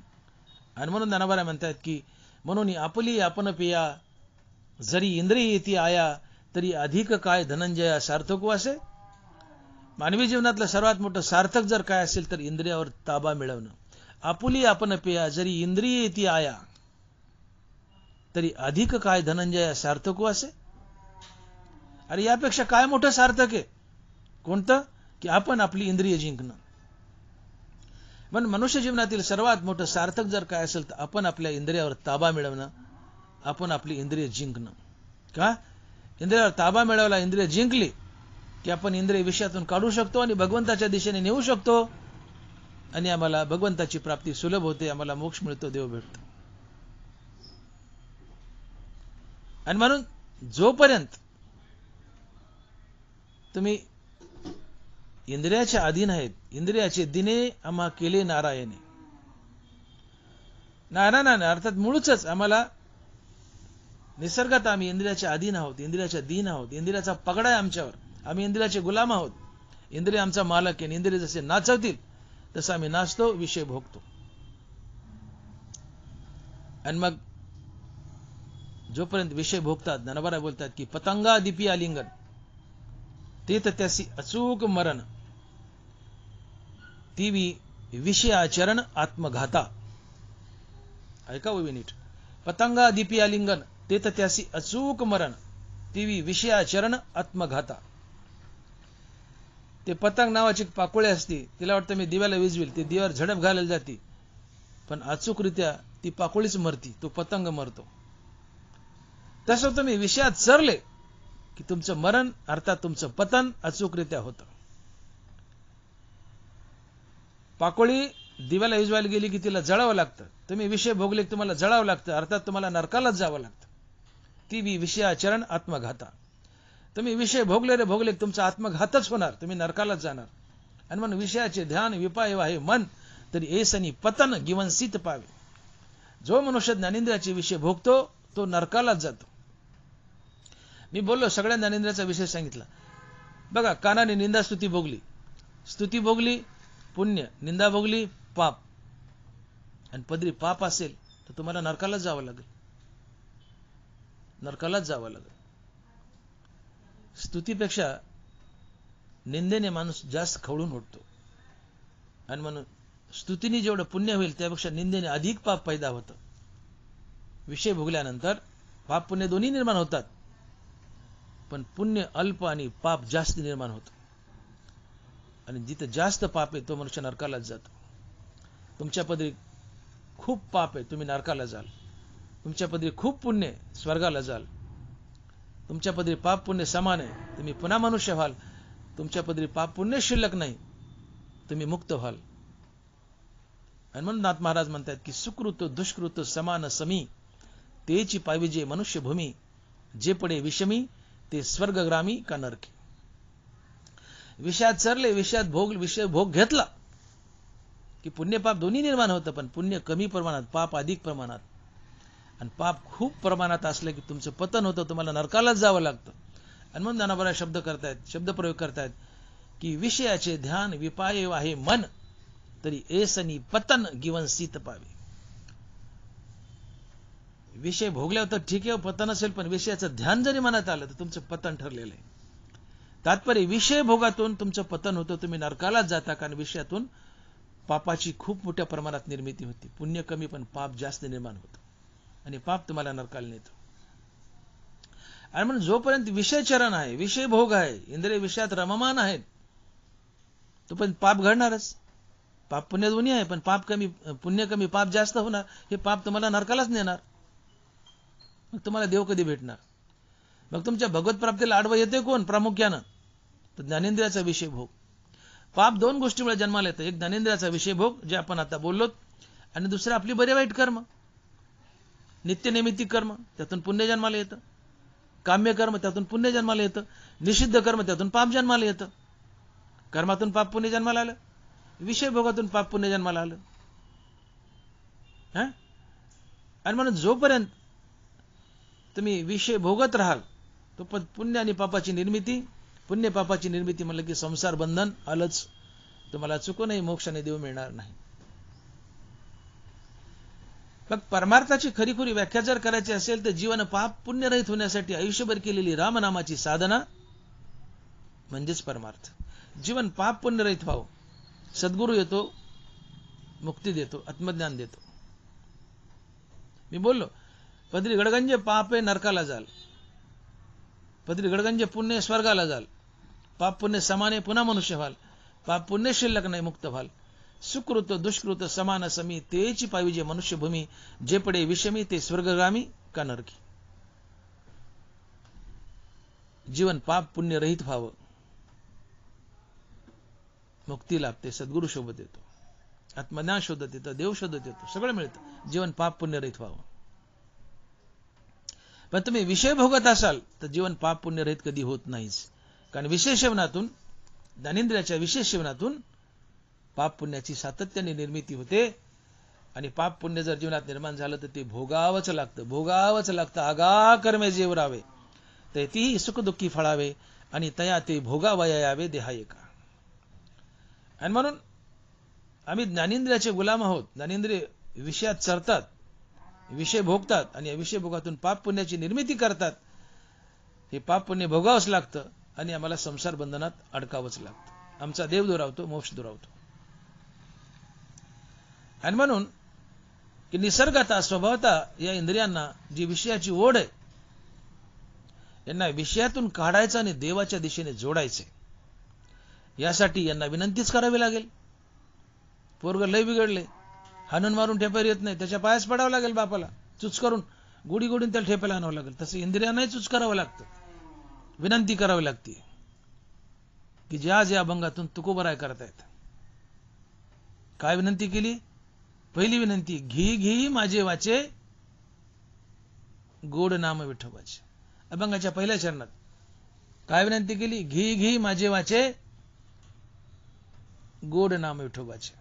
आणि म्हणून ज्ञानोबा म्हणतात की म्हणून आपली आपण पिया, जरी इंद्रिय येती आया, तरी अधिक काय धनंजया सार्थक वासे. मानवी जीवनातलं सर्वात मोठं सार्थक जर काय असेल तर इंद्रियावर ताबा मिळवणं. आपुली आपण पेया जरी इंद्रिये ती आया तरी अधिक काय धनंजया सार्थको असे. अरे यापेक्षा काय मोठं सार्थक आहे? कोणतं? की आपण आपली इंद्रिय जिंकणं. पण मनुष्य जीवनातील सर्वात मोठं सार्थक जर काय असेल तर आपण आपल्या इंद्रियावर ताबा मिळवणं, आपण आपली इंद्रिय जिंकणं. का? इंद्रियावर ताबा मिळवला, इंद्रिय जिंकली की आपण इंद्रिय विषयातून काढू शकतो आणि भगवंताच्या दिशेने नेऊ शकतो आणि आम्हाला भगवंताची प्राप्ती सुलभ होते, आम्हाला मोक्ष मिळतो, देव भेटतो. आणि म्हणून जोपर्यंत तुम्ही इंद्रियाच्या अधीन आहेत, इंद्रियाचे दिने आम्हा केले नारायणे. नारायणाने अर्थात मूळच आम्हाला निसर्गात आम्ही इंद्रियाच्या अधीन आहोत, इंद्रियाच्या दीन आहोत, इंद्रियाचा पगडा आहे आमच्यावर, आम्ही इंद्रियाचे गुलाम आहोत. इंद्रिय आमचा मालक आहे. इंद्रिय जसे नाचवतील तसं आम्ही नाचतो, विषय भोगतो. आणि मग जोपर्यंत विषय भोगतात, ज्ञानोबा बोलतात की पतंगा दिपी आलिंगन ते तर त्यासी अचूक मरण ती विषयाचरण आत्मघाता. ऐका नीट. पतंगा दिपी आलिंगन ते तर त्यासी अचूक मरण ती विषयाचरण आत्मघाता. ते पतंग नावाची पाकोळी असते, तिला वाटतं मी दिव्याला विजवेल, ती दिव्यावर झडप घालायला जाते, पण अचूकरित्या ती पाकोळीच मरती, तो पतंग मरतो. तसं तुम्ही विषयात सरले की तुमचं मरण अर्थात तुमचं पतन अचूकरित्या होतं. पाकोळी दिव्याला विजवायला गेली की तिला जळावं लागतं. तुम्ही विषय भोगले की तुम्हाला जळावं लागतं, अर्थात तुम्हाला नरकालाच जावं लागतं. ती विषयाचरण आत्मघाता. तुम्ही विषय भोगले की तुमचा आत्मघातच होणार, तुम्ही नरकालाच जाणार. आणि म्हणून विषयाचे ध्यान विपाय आहे मन तरी एसनी पतन गिवंसित पावे. जो मनुष्य ज्ञानेंद्रियाचे विषय भोगतो तो नरकालाच जातो. मी बोललो सगळ्या ज्ञानेंद्रियाचा विषय सांगितला. बघा, कानाने निंदा स्तुती भोगली, स्तुती भोगली पुण्य, निंदा भोगली पाप. आणि पदरी पाप असेल तर तुम्हाला नरकालाच जावं लागेल, नरकालाच जावं लागेल. स्तुतीपेक्षा निंदेने माणूस जास्त खवळून उठतो. आणि म्हणून स्तुतीने जेवढं पुण्य होईल त्यापेक्षा निंदेने अधिक पाप पैदा होतं. विषय भोगल्यानंतर पाप पुण्य दोन्ही निर्माण होतात, पण पुण्य अल्प आणि पाप जास्त निर्माण होतं. आणि जिथे जास्त पाप आहे तो मनुष्य नरकालाच जातो. तुमच्या पदरी खूप पाप आहे, तुम्ही नरकाला जाल. तुमच्या पदरी खूप पुण्य आहे, स्वर्गाला जाल. तुमच्या पदरी पाप पुण्य समान आहे, तुम्ही पुन्हा मनुष्य व्हाल. तुमच्या पदरी पाप पुण्य शिल्लक नाही, तुम्ही मुक्त व्हाल. आणि म्हणून नाथ महाराज म्हणतात की सुकृत दुष्कृत समान समी तेची पाविजे मनुष्य भूमी जे पडे विषमी ते स्वर्गग्रामी का नरके. विषयात सरले, विषयात विषय भोग घेतला की पुण्य पाप दोन्ही निर्माण होतं, पण पुण्य कमी प्रमाणात, पाप अधिक प्रमाणात. आणि पाप खूप प्रमाणात असलं की तुमचं पतन होतं, तुम्हाला नरकालाच जावं लागतं. आणि म्हणून ज्ञानोबा शब्द करतायत, शब्दप्रयोग करतायत की विषयाचे ध्यान विपाय आहे मन तरी एसनी पतन गिवंसित पावे. विषय भोगल्यावर तर ठीक आहे, पतन असेल, पण विषयाचं ध्यान जरी मनात आलं तर तुमचं पतन ठरलेलं आहे. तात्पर्य विषय भोगातून तुमचं पतन होतं, तुम्ही नरकालाच जाता, कारण विषयातून पापाची खूप मोठ्या प्रमाणात निर्मिती होती. पुण्य कमी पण पाप जास्त निर्माण होतं आणि पाप तुम्हाला नरकाला नेतं. आणि म्हणून जोपर्यंत विषय चरण आहे, विषय भोग आहे, इंद्रिय विषयात रममान आहेत, तोपर्यंत पाप घडणारच. पाप पुण्य दोन्ही आहे, पण पाप कमी, पुण्य कमी, पाप जास्त होणार. हे पाप तुम्हाला नरकालाच नेणार. मग तुम्हाला देव कधी भेटणार? मग तुमच्या भगवत प्राप्तीला आडवं येते कोण? प्रामुख्यानं तर ज्ञानेंद्रियाचा विषय भोग. पाप दोन गोष्टीमुळे जन्माला येतं. एक ज्ञानेंद्रियाचा विषय भोग जे आपण आता बोललो, आणि दुसरं आपली बरे वाईट कर्म, नित्यनैमित्तिक कर्म, त्यातून पुण्य जन्माला येतं. काम्य कर्म, त्यातून पुण्य जन्माला येतं. निषिद्ध कर्म, त्यातून पाप जन्माला येतं. कर्मातून पाप पुण्य जन्माला आलं, विषय भोगातून पाप पुण्य जन्माला आलं. आणि म्हणून जोपर्यंत तुम्ही विषय भोगत राहाल तो पुण्य आणि पापाची निर्मिती, पुण्य पापाची निर्मिती म्हणलं की संसार बंधन आलंच. तुम्हाला चुकूनही मोक्षाने देव मिळणार नाही. मग परमार्थाची खरीखुरी व्याख्या जर करायची असेल तर जीवन पाप पुण्यरहित होण्यासाठी आयुष्यभर केलेली रामनामाची साधना म्हणजेच परमार्थ. जीवन पाप पुण्य रहित व्हावं. सद्गुरू येतो, मुक्ती देतो, आत्मज्ञान देतो. मी बोललो, पदरी गडगंज पापे नरकाला जाल, पदरी गडगंज पुण्य स्वर्गाला जाल, पाप पुण्य समाने पुन्हा मनुष्य व्हाल, पाप पुण्य शिल्लक नाही मुक्त व्हाल. सुकृत दुष्कृत समान समी, तेची पाविजे मनुष्यभूमी, जे पडे विषमी ते स्वर्गगामी का नरकी. जीवन पाप पुण्य रहित व्हावं, मुक्ती लाभते, सद्गुरू शोधत येतो, आत्मज्ञान शोधत येतं, देव शोधत येतो, सगळं मिळतं. जीवन पाप पुण्य रहित व्हावं. पण तुम्ही विषय भोगत असाल तर जीवन पाप पुण्य रहित कधी होत नाहीच. कारण विषय सेवनातून, ज्ञानेंद्रियाच्या विशेष सेवनातून पाप पुण्याची सातत्याने निर्मिती होते. आणि पाप पुण्य जर जीवनात निर्माण झालं तर ते भोगावंच लागतं, भोगावंच लागतं. आगा कर्मे जेवरावे ते ती सुख दुःखी फळावे, आणि तया ते भोगावया यावे देहा एका. आणि म्हणून आम्ही ज्ञानेंद्रियाचे गुलाम आहोत. ज्ञानेंद्रिय विषयात चरतात, विषय भोगतात, आणि या विषय भोगातून पाप पुण्याची निर्मिती करतात. हे पाप पुण्य भोगावंच लागतं आणि आम्हाला संसार बंधनात अडकावंच लागतं. आमचा देव दुरावतो, मोक्ष दुरावतो. आणि म्हणून की निसर्गता स्वभावता या इंद्रियांना जी विषयाची ओढ आहे, यांना विषयातून काढायचं आणि देवाच्या दिशेने जोडायचे. यासाठी यांना विनंतीच करावी लागेल. पोरग लय बिघडले, हाणून मारून ठेपायला येत नाही, त्याच्या पायाच पडावं लागेल बापाला, चुच करून गुडी गुडून त्याला ठेपायला आणावं लागेल. तसं इंद्रियांनाही चुच करावं लागतं, विनंती करावी लागते की ज्या ज्या अभंगातून तुकोबराय करतायत. काय विनंती केली? पहिली विनंती, घी घी माझे वाचे गोड नाम विठोबाचे. अभंगाच्या पहिल्या चरणात काय विनंती केली? घी घी माझे वाचे गोड नाम विठोबाचे.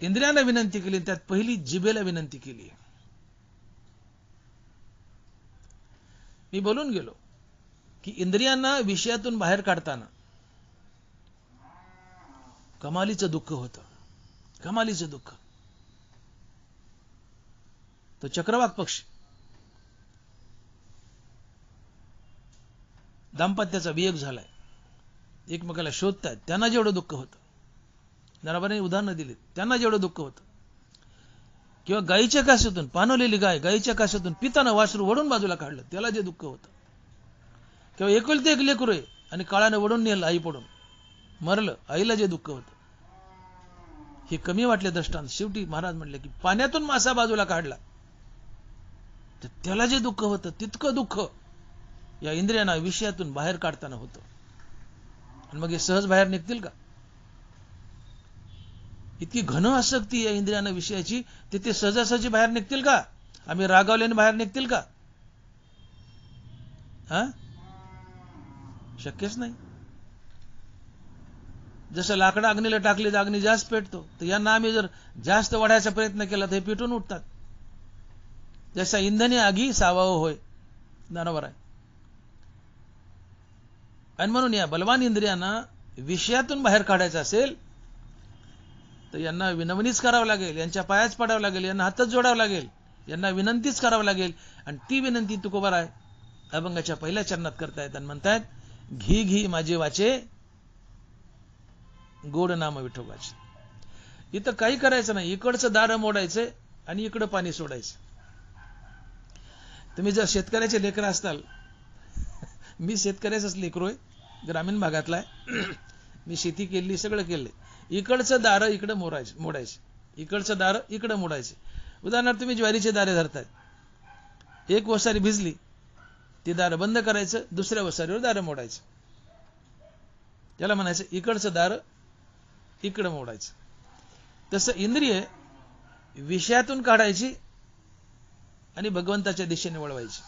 इंद्रियांना विनंती केली, त्यात पहिली जिभेला विनंती केली. मी बोलून गेलो की इंद्रियांना विषयातून बाहेर काढताना कमालीचं दुःख होतं, कमालीचं दुःख. तो चक्रवाक पक्षी दाम्पत्याचा वियोग झालाय, एकमेकाला शोधतायत, त्यांना जेवढं दुःख होतं, नराबाने उदाहरणं दिली, त्यांना जेवढं दुःख होतं. किंवा गायीच्या कासेतून, पाणवलेली गाय गायीच्या कासेतून पिताना वासरू वडून बाजूला काढलं, त्याला जे दुःख होतं. किंवा एकुलते एक लेकरू आहे आणि काळाने वडून नेलं, आई पडून मरलं, आईला जे दुःख होतं. हे कमी वाटले दृष्टांत. शेवटी महाराज म्हणले की पाण्यातून मासा बाजूला काढला तर त्याला जे दुःख होतं, तितकं दुःख या इंद्रियांना विषयातून बाहेर काढताना होतं. आणि मग हे सहज बाहेर निघतील का? इतकी घन आसक्ती या इंद्रियांना विषयाची, ते सहजासहजी बाहेर निघतील का? आम्ही रागावल्याने बाहेर निघतील का? शक्यच नाही. जसं लाकडं अग्नीला टाकली तर अग्नी जास्त पेटतो, तर यांना आम्ही जर जास्त वाढायचा प्रयत्न केला तर हे पेटून उठतात. जसा इंधने आगी सावावं होय, बरोबर आहे. आणि म्हणून या बलवान इंद्रियांना विषयातून बाहेर काढायचं असेल तर यांना विनवणीच करावं लागेल, यांच्या पायाच पडावं लागेल, यांना हातच जोडावं लागेल, यांना विनंतीच करावं लागेल. आणि ती विनंती तुकोबाराय अभंगाच्या पहिल्या चरणात करतायत आणि म्हणतायत, घी घी माझे वाचे गोड नाम विठोबाचे. इथं काही करायचं नाही, इकडचं दार मोडायचं आणि इकडं पाणी सोडायचं. तुम्ही जर शेतकऱ्याचे लेकर असताल, मी शेतकऱ्याचाच लेकरू आहे, ग्रामीण भागातला आहे, मी शेती केली, सगळं केलंय. इकडचं दार इकडं मोडायचं, इकडचं दार इकडं मोडायचे. उदाहरणार्थ तुम्ही ज्वारीचे दारे धरतायत, एक वसारी भिजली, ते दार बंद करायचं, दुसऱ्या वसारीवर दार मोडायचं. त्याला म्हणायचं इकडचं दार इकडं मोडायचं. तसं इंद्रिय विषयातून काढायची आणि भगवंताच्या दिशेने वळवायची.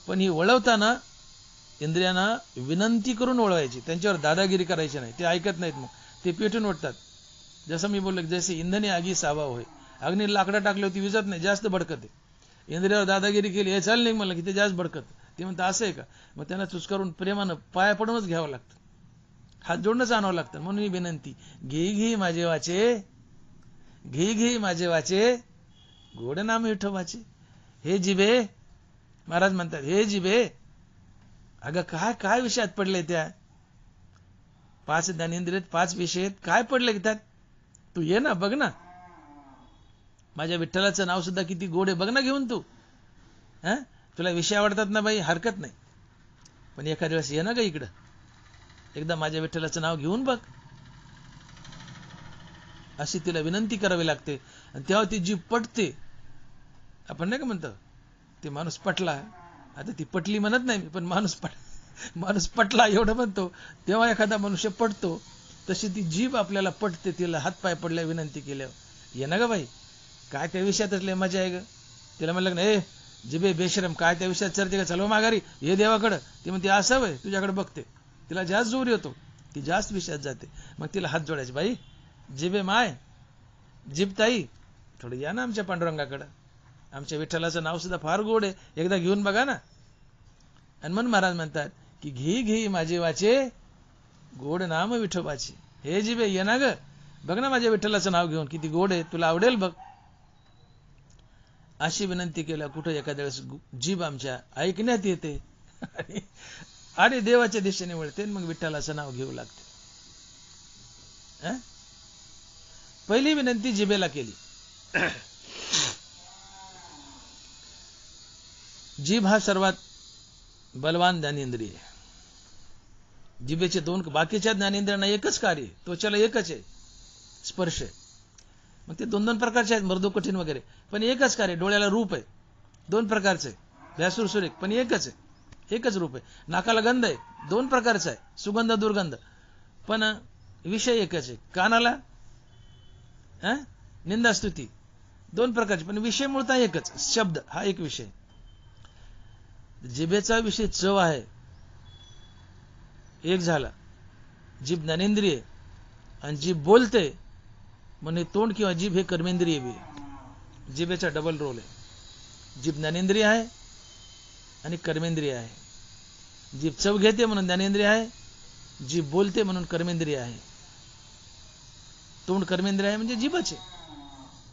पण ही वळवताना इंद्रियांना विनंती करून वळवायची, त्यांच्यावर दादागिरी करायची नाही. ते ऐकत नाहीत, मग ते पेटून उठतात. जसं मी बोललो, जसे इंधने आगी सावा होय, अग्नी लाकडं टाकली होती विजत नाही, जास्त भडकत आहे. इंद्रियावर दादागिरी केली, हे चाल नाही म्हणलं की ते जास्त भडकत. ते म्हणतात असं आहे का? मग त्यांना चुचकारून प्रेमानं पाया पडूनच घ्यावं लागतं, हात जोडूनच आणावं लागतं. म्हणून ही विनंती, घे घे माझे वाचे, घे घे माझे वाचे गोड नाम विठोबाचे. हे जिभे, महाराज म्हणतात, हे जिभे, अगं काय काय विषयात पडले त्या, 5 ज्ञानेंद्रिय 5 विषय आहेत, काय पडले की त्यात? तू ये ना, बघ ना, माझ्या विठ्ठलाचं नाव सुद्धा किती गोड आहे, बघ ना घेऊन तू. तुला विषय आवडतात ना बाई, हरकत नाही, पण एखाद्या वेळेस ये ना ग इकडं, एकदा माझ्या विठ्ठलाचं नाव घेऊन बघ, अशी तिला विनंती करावी लागते. आणि तेव्हा ती जी पटते, आपण नाही का म्हणतो ते माणूस पटला, आता ती पटली म्हणत नाही मी, पण माणूस पटला एवढं म्हणतो, तेव्हा एखादा मनुष्य पटतो. तशी ती जीभ आपल्याला पटते, तिला हातपाय पडल्या विनंती केल्यावर, ये ना ग बाई, काय त्या विषयातच लय मजा आहे ग. तिला म्हणलं नाही, जिबे बेशरम, काय त्या विषयात चर्चे का, चलो माघारी, हे देवाकडं. ती म्हणते असं वय, तुझ्याकडे बघते. तिला जास्त जोर येतो, ती जास्त विषयात जाते. मग तिला हात जोडायचे, बाई जिबे माय, जिब ताई, थोडं या ना आमच्या पांडुरंगाकडं, आमच्या विठ्ठलाचं नाव सुद्धा फार गोड आहे, एकदा घेऊन बघा ना. आणि मन महाराज म्हणतात की घे घे माझे वाचे, गोड नाम विठोबाचे. हे जिबे ये ना ग, बघ ना माझ्या विठ्ठलाचं नाव घेऊन, किती गोड आहे, तुला आवडेल बघ. अशी विनंती केल्या कुठं एखाद्या वेळेस जीभ आमच्या ऐकण्यात येते आणि देवाच्या दिशेने वळते, मग विठ्ठलाचं नाव घेऊ लागते. पहिली विनंती जिभेला केली. जीभ हा सर्वात बलवान ज्ञानेंद्रिय आहे. जिभेचे 2, बाकीच्या ज्ञानेंद्रियांना एकच कार्य, त्वचेला एकच आहे, स्पर्श आहे. मग ते 2 प्रकारचे आहेत, मृदू कठीण वगैरे, पण एकच कार्य. डोळ्याला रूप आहे, 2 प्रकारचे, भ्यासूर सुरेख, पण एकच आहे, एकच रूप आहे. नाकाला गंध आहे, 2 प्रकारचा आहे, सुगंध दुर्गंध, पण विषय एकच आहे. कानाला निंदास्तुती, 2 प्रकारचे, पण विषय मूळतः एकच, शब्द हा एक विषय. जिभेचा विषय चव आहे, एक झाला. जीभ ज्ञानेंद्रिय आणि जीभ बोलते, म्हणजे तोंड किंवा जीभ हे कर्मेंद्रिय बी. जिभेचा डबल रोल आहे. जीभ ज्ञानेंद्रिय आहे आणि कर्मेंद्रिय आहे. जीभ चव घेते म्हणून ज्ञानेंद्रिय आहे, जीभ बोलते म्हणून कर्मेंद्रिय आहे. तोंड कर्मेंद्रिय आहे म्हणजे जीभच आहे.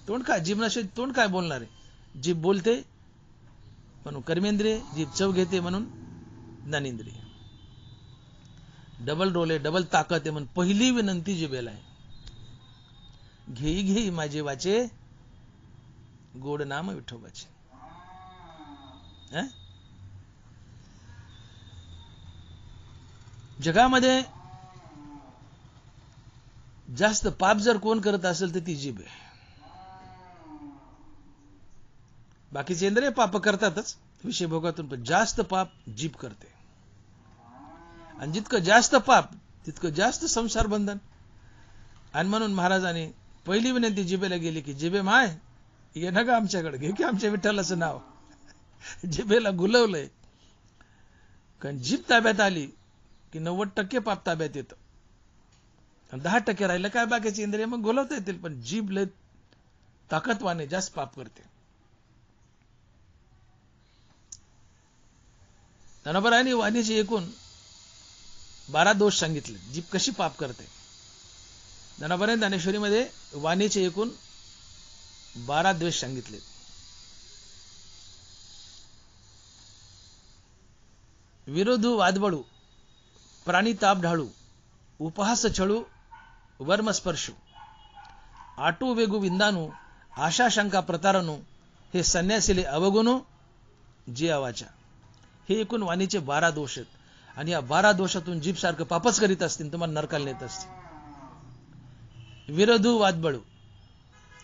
तोंड काय, जीभ नसेल तोंड काय बोलणार आहे? जीभ बोलते म्हणून कर्मेंद्रिय, जीभ चव घेते म्हणून ज्ञानेंद्रिय. डबल रोल आहे, डबल ताकद आहे. म्हणून पहिली विनंती जिभेला आहे, घेई घेई माझे वाचे, गोड नाम विठोबाचे. जगामध्ये जास्त पाप जर कोण करत असेल तर ती जीभ आहे. बाकीचे इंद्रिय पाप करतातच विषय भोगातून, पण जास्त पाप जीभ करते. आणि जितकं जास्त पाप तितकं जास्त संसार बंधन. आणि म्हणून महाराजांनी पहिली विनंती जिभेला गेली की जिभे माय, ये ना ग आमच्याकडे, घे की आमच्या विठ्ठलाचं नाव. जिभेला गुलवलंय, कारण जीभ ताब्यात आली की 90% पाप ताब्यात येतं, आणि 10% राहिलं काय बाकीचे इंद्रिय मग गुलवता येतील, पण जीभ लय ताकदवाने जास्त पाप करते. ज्ञानोबरायांनी वाणीचे एकूण 12 दोष सांगितले, जीभ कशी पाप करते. ज्ञानोबरायांनी ज्ञानेश्वरीमध्ये वाणीचे एकूण 12 द्वेष सांगितले. विरोधू वादबळू, प्राणी ताप ढाळू, उपहास छळू, वर्मस्पर्शू, आटू वेगू विंदानू, आशा शंका प्रतारणू, हे संन्यासिले अवगुणू जी आवाचा. हे एकूण वाणीचे 12 दोष आहेत. आणि या 12 दोषातून जीभ सारखं पापच करीत असतील, तुम्हाला नरकाला नेत असतील. विरोधू वादबळू,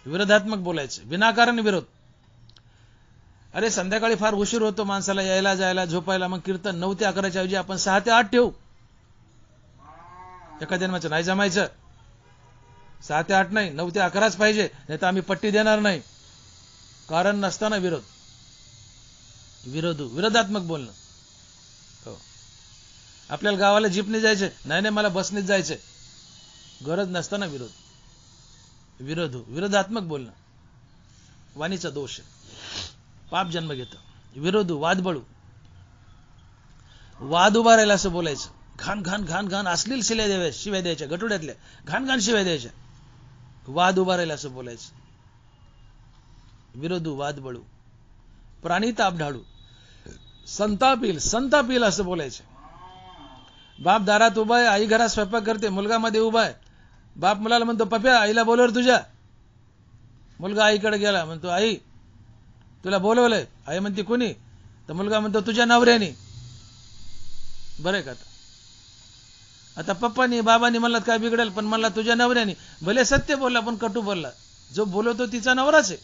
विरोधात्मक बोलायचं, विनाकारण विरोध. अरे संध्याकाळी फार उशीर होतो माणसाला यायला जायला झोपायला, मग कीर्तन 9 ते 11 ऐवजी आपण 6 ते 8 ठेवू. एखाद्याने म्हणायचं नाही जमायचं, 6 ते 8 नाही, 9 ते 11च पाहिजे, नाही तर आम्ही पट्टी देणार नाही. कारण नसताना विरोध. विरोधू, विरोधात्मक बोलणं. हो, आपल्याला गावाला जीपने जायचंय, नाही नाही मला बसनेच जायचंय, गरज नसताना विरोध. विरोधू, विरोधात्मक बोलणं वाणीचा दोष आहे, पाप जन्म घेतं. विरोधू वादबळू, वाद उभा राहिला असं बोलायचं, घाण घाण घाण घाण अश्लील शिव्या द्यायच्या, गटुड्यातल्या घाण घाण शिव्या द्यायच्या, वाद उभा राहिला असं बोलायचं. विरोधू वादबळू. प्राणी ताप ढाळू, संताप येईल असं बोलायचं. बाप दारात उभा आहे, आई घरात स्वयंपाक करते, मुलगा मध्ये उभा आहे. बाप मुलाला म्हणतो पप्या आईला बोलवर तुझ्या. मुलगा आईकडे गेला, म्हणतो आई तुला बोलवलंय. आई म्हणते कोणी? तर मुलगा म्हणतो तुझ्या नवऱ्याने. बरं का? आता पप्पानी बाबांनी म्हणला काय बिघडेल, पण म्हणला तुझ्या नवऱ्याने. भले सत्य बोलला पण कटू बोलला. जो बोलवतो तिचा नवराच आहे.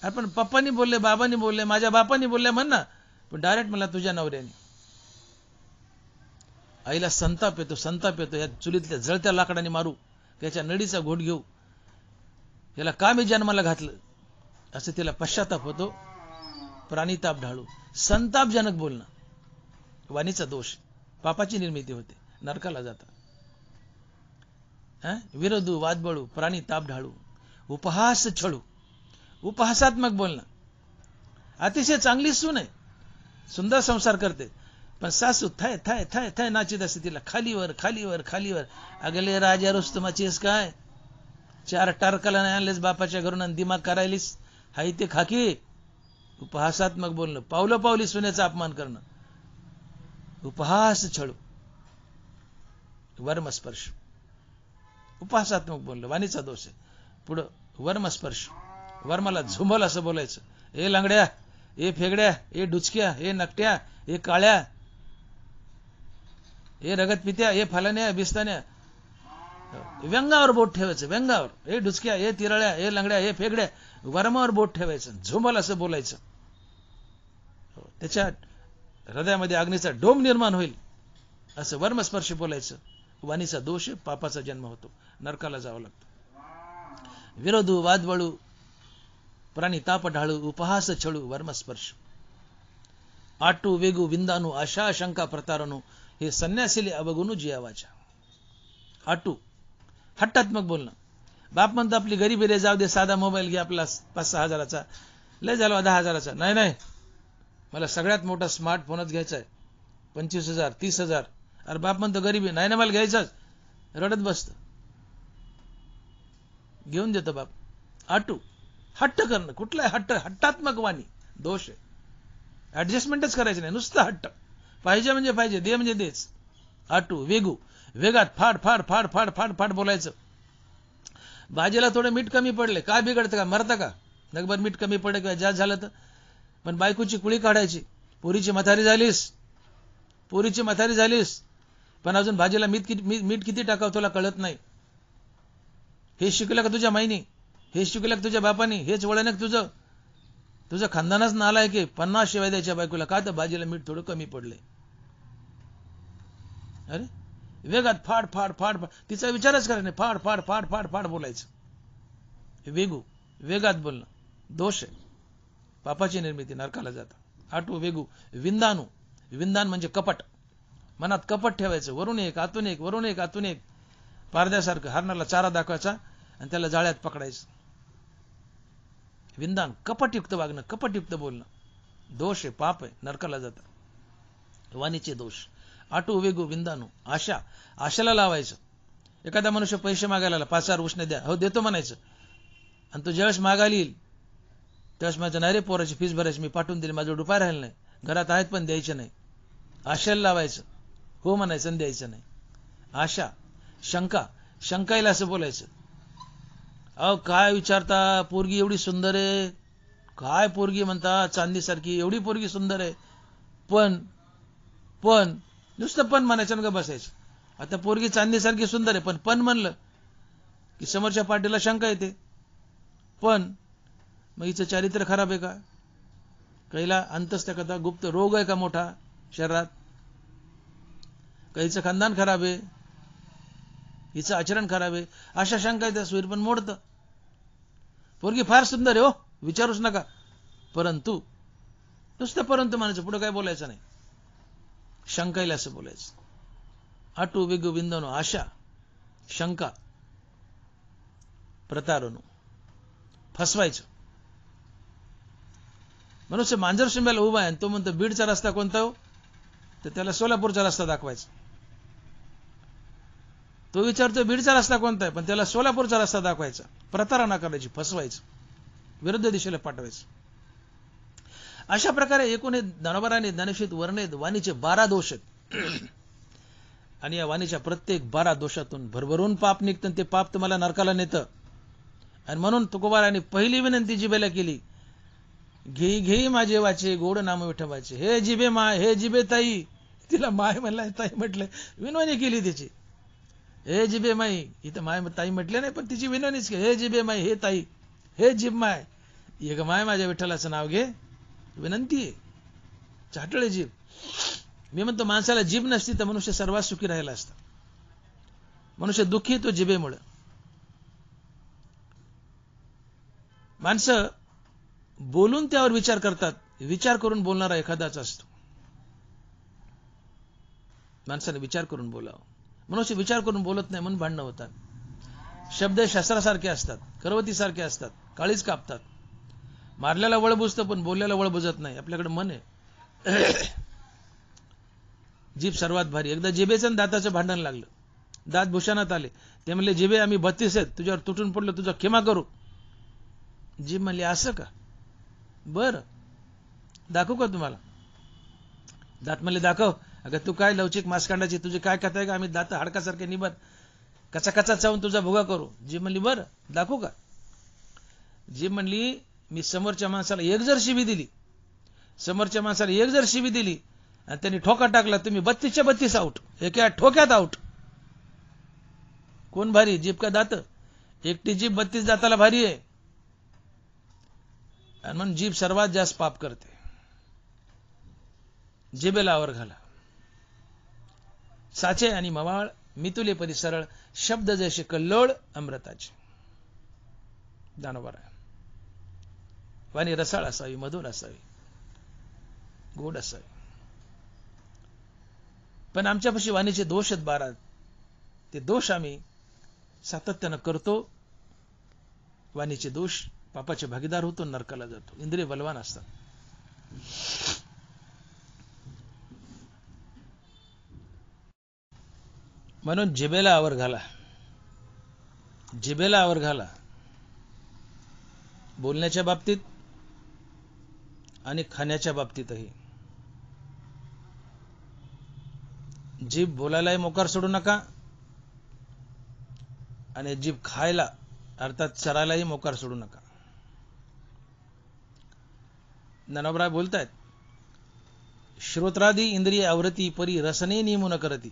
आपण पप्पानी बोलले, बाबांनी बोलले, माझ्या बापानी बोलले म्हण ना, पण डायरेक्ट म्हणला तुझ्या नवऱ्याने. आईला संताप येतो. या चुलीतल्या जळत्या लाकडाने मारू, त्याच्या नडीचा घोट घेऊ, याला का मी जन्माला घातलं, असं तिला पश्चाताप होतो. प्राणीताप ढाळू, संतापजनक बोलणं, वाणीचा दोष, पापाची निर्मिती होते, नरकाला जाता. विरोधू, वादबळू, प्राणीताप ढाळू, उपहास छळू, उपहासात्मक बोलणं. अतिशय चांगली सून आहे, सुंदर संसार करते, पण सासू थाय थाय थाय थाय नाचीत असते तिला खालीवर खालीवर खालीवर. अगले राजा रुस्तमाचीस काय 4 टारकाला नाही आणलेस बापाच्या घरून आणि दिमाग करायलीस, हाय ते खाकी. उपहासात्मक बोलणं, पावलं पावली सुनेचा अपमान करणं, उपहास छळू, वर्मस्पर्श, उपहासात्मक बोलणं, वाणीचा दोष आहे. पुढं वर्मस्पर्श, वर्माला झुंबल असं बोलायचं. ए लंगड्या, ए फेगड्या, ए डुचक्या, ए नकट्या, ए काळ्या, ए रगत पित्या, ए फलान्या बिस्तान्या. व्यंगावर बोट ठेवायचं, व्यंगावर. ए डुचक्या, ए तिरळ्या, ए लंगड्या, ए फेगड्या, वर्मावर बोट ठेवायचं, झुंबल असं बोलायचं. त्याच्या हृदयामध्ये अग्नीचा डोम निर्माण होईल असं वर्मस्पर्श बोलायचं. वाणीचा दोष आहे, पापाचा जन्म होतो, नरकाला जावं लागतं. विरोधू, वादवळू, प्राणी ताप ढाळू, उपहास छळू, वर्मस्पर्श. आटू, वेगू, विंदानू, आशा, शंका, प्रतारणू, हे संन्यासीले अवगुणू जियावाच्या. आटू, हट्टात्मक बोलणं. बाप म्हणतो आपली गरीबी रे, जाऊ दे, साधा मोबाईल घे आपला 5-6 हजाराचा, लय झाला 10 हजाराचा. नाही, मला सगळ्यात मोठा स्मार्टफोनच घ्यायचा आहे, 25,000 30,000. अरे बाप म्हणतो गरीबी, नाही ना मला घ्यायचाच, रडत बसत. घेऊन देतो बाप. आटू, हट्ट करणं. कुठला हट्ट? हट्टात्मक वाणी, दोष आहे. ऍडजस्टमेंटच करायची नाही, नुसतं हट्ट, पाहिजे म्हणजे पाहिजे, दे म्हणजे देच. आटू, वेगू, वेगात फाड फाड फाड फाड फाड फाड बोलायचं. भाजीला थोडं मीठ कमी पडले, काय बिघडतं का, मरतं का? नगभर मीठ कमी पडलं किंवा जास्त झालं तर. पण बायकोची कुळी काढायची. पोरीची म्हातारी झालीस, पण अजून भाजीला मीठ किती टाकावं तुला कळत नाही. हे शिकलं का तुझ्या माईनी? हे शिकलं का तुझ्या बापानी? हेच वळण का तुझं खानदानच नालाय की 50 शिवाय द्यायच्या बायकोला, का तर भाजीला मीठ थोडं कमी पडले. अरे वेगात फाड फाड फाड फाड, तिचा विचारच करायचा नाही, फाड फाड फाड फाड फाड बोलायचं. वेगू, वेगात बोलणं, दोष आहे, पापाची निर्मिती, नरकाला जातं. आटू, वेगू, विंदानू, विंदान म्हणजे कपट. मनात कपट ठेवायचं, वरून एक आतून एक, वरून एक आतून एक, पारद्यासारखं हरणाला चारा दाखवायचा आणि त्याला जाळ्यात पकडायचं. विंदान, कपटयुक्त वागणं, कपटयुक्त बोलणं, दोष आहे, पाप आहे, नरकाला जातं. वाणीचे दोष. आटू, वेगू, विंदानू, आशा, आशाला लावायचं. एखादा मनुष्य पैसे मागायला आला, 5,000 उसने द्या, हो देतो म्हणायचं. आणि तो ज्यावेळेस मागायला येईल त्यावेळेस माझं नाही रे पोराची फीस भरायची, मी पाठवून दिली, माझं रुपया राहिला नाही, घरात आहेत पण द्यायचे नाही. आशाला लावायचं, हो म्हणायचं, द्यायचं नाही. आशा, शंका, शंकायला असं बोलायचं. अहो काय विचारता, पोरगी एवढी सुंदर आहे, काय पोरगी म्हणता, चांदीसारखी, एवढी पोरगी सुंदर आहे, पण नुसतं पण म्हणायचं का बसायचं. आता पोरगी चांदीसारखी सुंदर आहे, पण म्हणलं की समोरच्या पार्टीला शंका येते. पण मग हिचं चारित्र्य खराब आहे का, काहीला अंतस्थ कथा, गुप्त रोग आहे का मोठा शरीरात, काहीचं खानदान खराब आहे, हिचं आचरण खराब आहे, अशा शंका येत्या. सूर पण मोडतं. पोरगी फार सुंदर आहे हो, विचारूच नका, परंतु, नुसतं परंतु म्हणायचं, पुढे काय बोलायचं नाही. शंकायला असं बोलायचं. आटू, वेगू, विंदानू, आशा, शंका, प्रतारणू, फसवायचं. मनुष्य मांजर शिंब्याला उभा आहे आणि तो म्हणतो बीडचा रस्ता कोणता हो, तर त्याला सोलापूरचा रस्ता दाखवायचा. तो विचारतो बीडचा रस्ता कोणता आहे, पण त्याला सोलापूरचा रस्ता दाखवायचा. प्रतारणा करायची, फसवायचं, विरुद्ध दिशेला पाठवायचं. अशा प्रकारे एकूण 12 ज्ञानशीत वर्ण आहेत, वाणीचे 12 दोष आहेत. आणि या वाणीच्या प्रत्येक 12 दोषातून भरभरून पाप निघतं, ते पाप तुम्हाला नरकाला नेतं. आणि म्हणून तुकोबाराने पहिली विनंती जिभेला केली, घेई घेई माझे वाचे गोड नाम विठवाचे. हे जिभे माय, हे जिभे ताई. तिला माय म्हणलाय, ताई म्हटलंय, विनवणी केली तिची. हे जिभे माई, इथं माय ताई म्हटले नाही, पण तिची विनवणीच केली. हे जिभे माई, हे ताई, हे जिभ माय, एक माय माझ्या विठ्ठलाचं नाव घे. विनंती आहे. चाटळे जीभ. मी म्हणतो माणसाला जीभ नसती तर मनुष्य सर्वात सुखी राहिला असता. मनुष्य दुःखी तो जिभेमुळे. माणसं बोलून त्यावर विचार करतात, विचार करून बोलणारा एखादाच असतो. माणसाने विचार करून बोलावं. मनुष्य विचार करून बोलत नाही म्हणून भांडणं होतात. शब्द शस्त्रासारखे असतात, करवतीसारखे असतात, काळीच कापतात. मारल्याला वळ बुजतं पण बोलल्याला वळ बुजत नाही. आपल्याकडे मन आहे. जीभ सर्वात भारी. एकदा जिभेचं आणि दाताचं भांडण लागलं. दात भूषणात आले. ते म्हणले, जिभे आम्ही 32 आहेत, तुझ्यावर तुटून पडलो, तुझा क्षमा करू. जीभ म्हणली, असं का? बर, दाखवू का तुम्हाला? दात म्हणले, दाखव. अगं तू काय लवचिक मांसकांडाची, तुझी काय कथा आहे का? आम्ही दात हाडकासारखे निबत कचा कचा चावून तुझा भुगा करू. जीभ म्हणली, बरं दाखवू का? जीभ म्हणली, मी समोरच्या माणसाला एक जर शिवी दिली, समोरच्या माणसाला एक जर शिवी दिली आणि त्यांनी ठोका टाकला, तुम्ही 32च्या 32 आउट. एका ठोक्यात आउट. कोण भारी, जीभ का दात? एकटी जीभ 32 दाताला भारी आहे. आणि म्हणून जीभ सर्वात जास्त पाप करते. जिभेला आवर घाला. साचे आणि मवाळ मितुले परी सरळ, शब्द जैसे कल्लोळ अमृताचे. दानोबार. वाणी रसाळ असावी, मधुर असावी, गोड असावी. पण आमच्यापाशी वाणीचे दोष आहेत 12. ते दोष आम्ही सातत्यानं करतो. वाणीचे दोष पापाचे भागीदार होतो, नरकाला जातो. इंद्रिय बलवान असतात. म्हणून जिभेला आवर घाला. जिभेला आवर घाला. बोलण्याच्या बाबतीत आणि खाण्याच्या बाबतीतही. जीभ बोलायलाही मोकार सोडू नका आणि जीभ खायला अर्थात चरायलाही मोकार सोडू नका. ज्ञानोबराय बोलतायत, श्रोत्रादी इंद्रिय आवृत्ती परी रसने नियमून करती,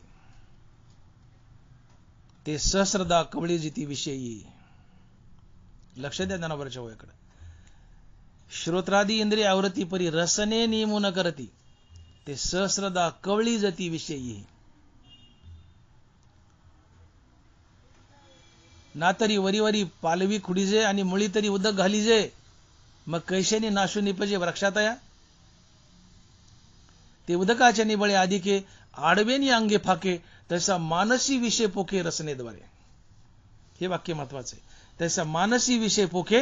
ते सहस्रदा कवळी जिती विषयी. लक्ष द्या ज्ञानोबराच्या वयाकडे. श्रोत्रादी इंद्रिय आवृत्ती परी रसने नियमून करती, ते सहस्रदा कवळी जती विषयी. ना तरी वरीवरी पालवी खुडीजे आणि मुळी तरी उदक घालीजे, मग कैशेनी नाशू निपजे वृक्षात या. ते उदकाच्या निबळे आदिके आडवेनी अंगे फाके, तसा मानसी विषय पोखे रसनेद्वारे. हे वाक्य महत्वाचे आहे. तसा मानसी विषय पोखे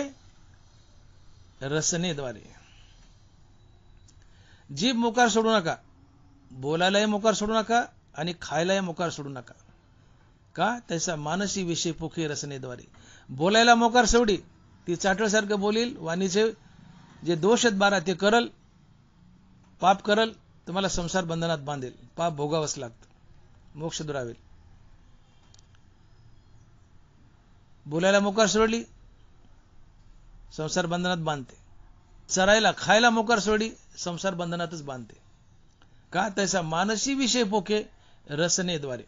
रसनेद्वारे. जीभ मोकार सोडू नका. बोलायलाही मोकार सोडू नका आणि खायलाही मोकार सोडू नका. का? तसा मानसी विषय पोखे रसनेद्वारे. बोलायला मोकार सोडी, ती चाटळसारखं बोलील, वाणीचे जे दोष आहेत 12 ते करल, पाप करल, तुम्हाला संसार बंधनात बांधेल. पाप भोगावंच लागतं, मोक्ष दुरावेल. बोलायला मोकार सोडली, संसार बंधनात बांधते. चरायला खायला मोकार सोडली, संसार बंधनातच बांधते. का? तसा मानसी विषय पोखे रसनेद्वारे.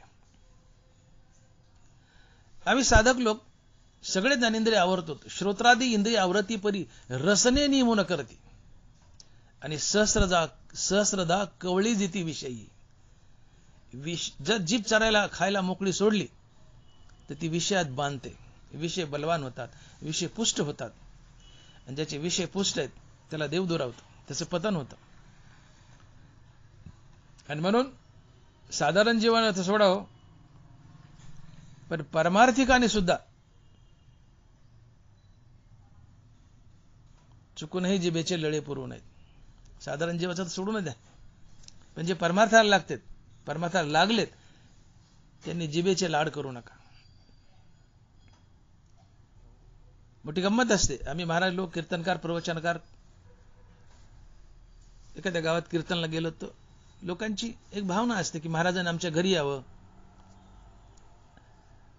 आम्ही साधक लोक सगळे ज्ञानेंद्रिय आवरतो. श्रोत्रादी इंद्रिय आवरती परी रसने नियमून करती आणि सहस्रदा कवळी जिती विषयी. जर जीभ चरायला खायला मोकळी सोडली तर ती विषयात बांधते. विषय बलवान होतात, विषय पुष्ट होतात. आणि ज्याचे विषय पुष्ट आहेत त्याला देव दुरावतो, त्याचं पतन होतं. आणि म्हणून साधारण जीवनात सोडावं, पण परमार्थिकाने सुद्धा चुकूनही जिभेचे लळे पुरवू नयेत. साधारण जीवाचं तर सोडून द्या, पण जे परमार्थाला लागतात, परमार्थाला लागलेत, त्यांनी जिभेचे लाड करू नका. मोठी गंमत असते. आम्ही महाराज लोक कीर्तनकार, प्रवचनकार, एखाद्या गावात कीर्तनला गेलो तर लोकांची एक भावना असते की महाराजांनी आमच्या घरी यावं,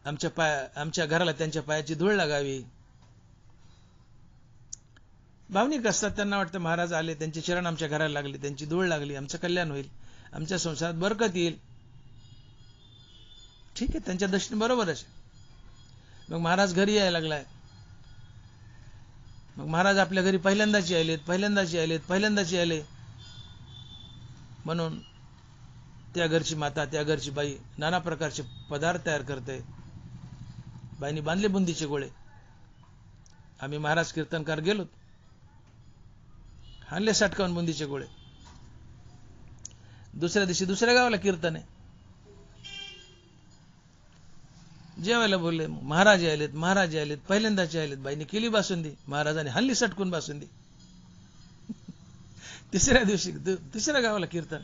आमच्या घराला त्यांच्या पायाची धूळ लागावी. भावनिक असतात. त्यांना वाटतं महाराज आले, त्यांचे चरण आमच्या घराला लागले, त्यांची धूळ लागली, आमचं कल्याण होईल, आमच्या संसारात बरकत येईल. ठीक आहे, त्यांच्या दृष्टीने बरोबरच. मग महाराज घरी यायला लागलाय. मग महाराज आपल्या घरी पहिल्यांदाच आले म्हणून त्या घरची माता, त्या घरची बाई नाना प्रकारचे पदार्थ तयार करते. बाईंनी बांधले बुंदीचे गोळे. आम्ही महाराज कीर्तनकार गेलो, आणले साठकावून बुंदीचे गोळे. दुसऱ्या दिवशी दुसऱ्या गावाला कीर्तन आहे. जेवायला बोलले, महाराज आलेत, पहिल्यांदाचे आलेत. बाईने केली बासुंदी, महाराजांनी हल्ली सटकून बासुंदी. तिसऱ्या दिवशी तिसऱ्या गावाला कीर्तन.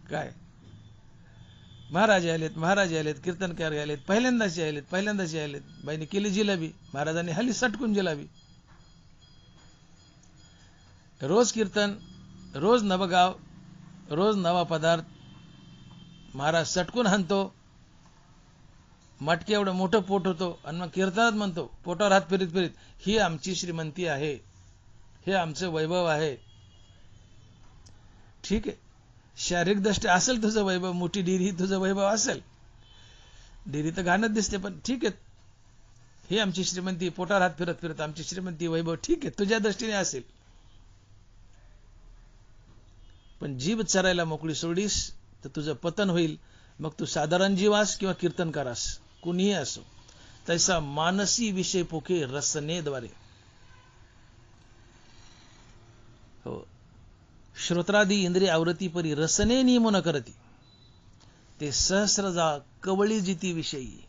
काय महाराज आलेत, कीर्तनकार आलेत, पहिल्यांदाचे आलेत. बाईने केली जिलाबी, महाराजांनी हल्ली सटकून जिलाबी. रोज कीर्तन, रोज नवगाव, रोज नवा पदार्थ. महाराज सटकून हाणतो, मटके एवढं मोठं पोट होतो आणि मग कीर्तनात म्हणतो, पोटावर हात फिरीत, ही आमची श्रीमंती आहे, हे आमचं वैभव आहे. ठीक आहे, शारीरिक दृष्ट्या असेल तुझं वैभव, मोठी डेअरी तुझं वैभव असेल, डेअरी तर घाणच दिसते, पण ठीक आहे, ही आमची श्रीमंती, पोटावर हात फिरत आमची श्रीमंती, वैभव, ठीक आहे, तुझ्या दृष्टीने असेल. पण जीभ चरायला मोकळी सोडीस तर तुझं पतन होईल. मग तू साधारण जीवास किंवा कीर्तनकारास, कुणीही असो. तैसा मानसी विषय पोखे रसनेद्वारे. हो, श्रोत्रादी इंद्रिय आवृत्ती परी रसने नियमो न करती, ते सहस्रजा कवळी जिती विषयी.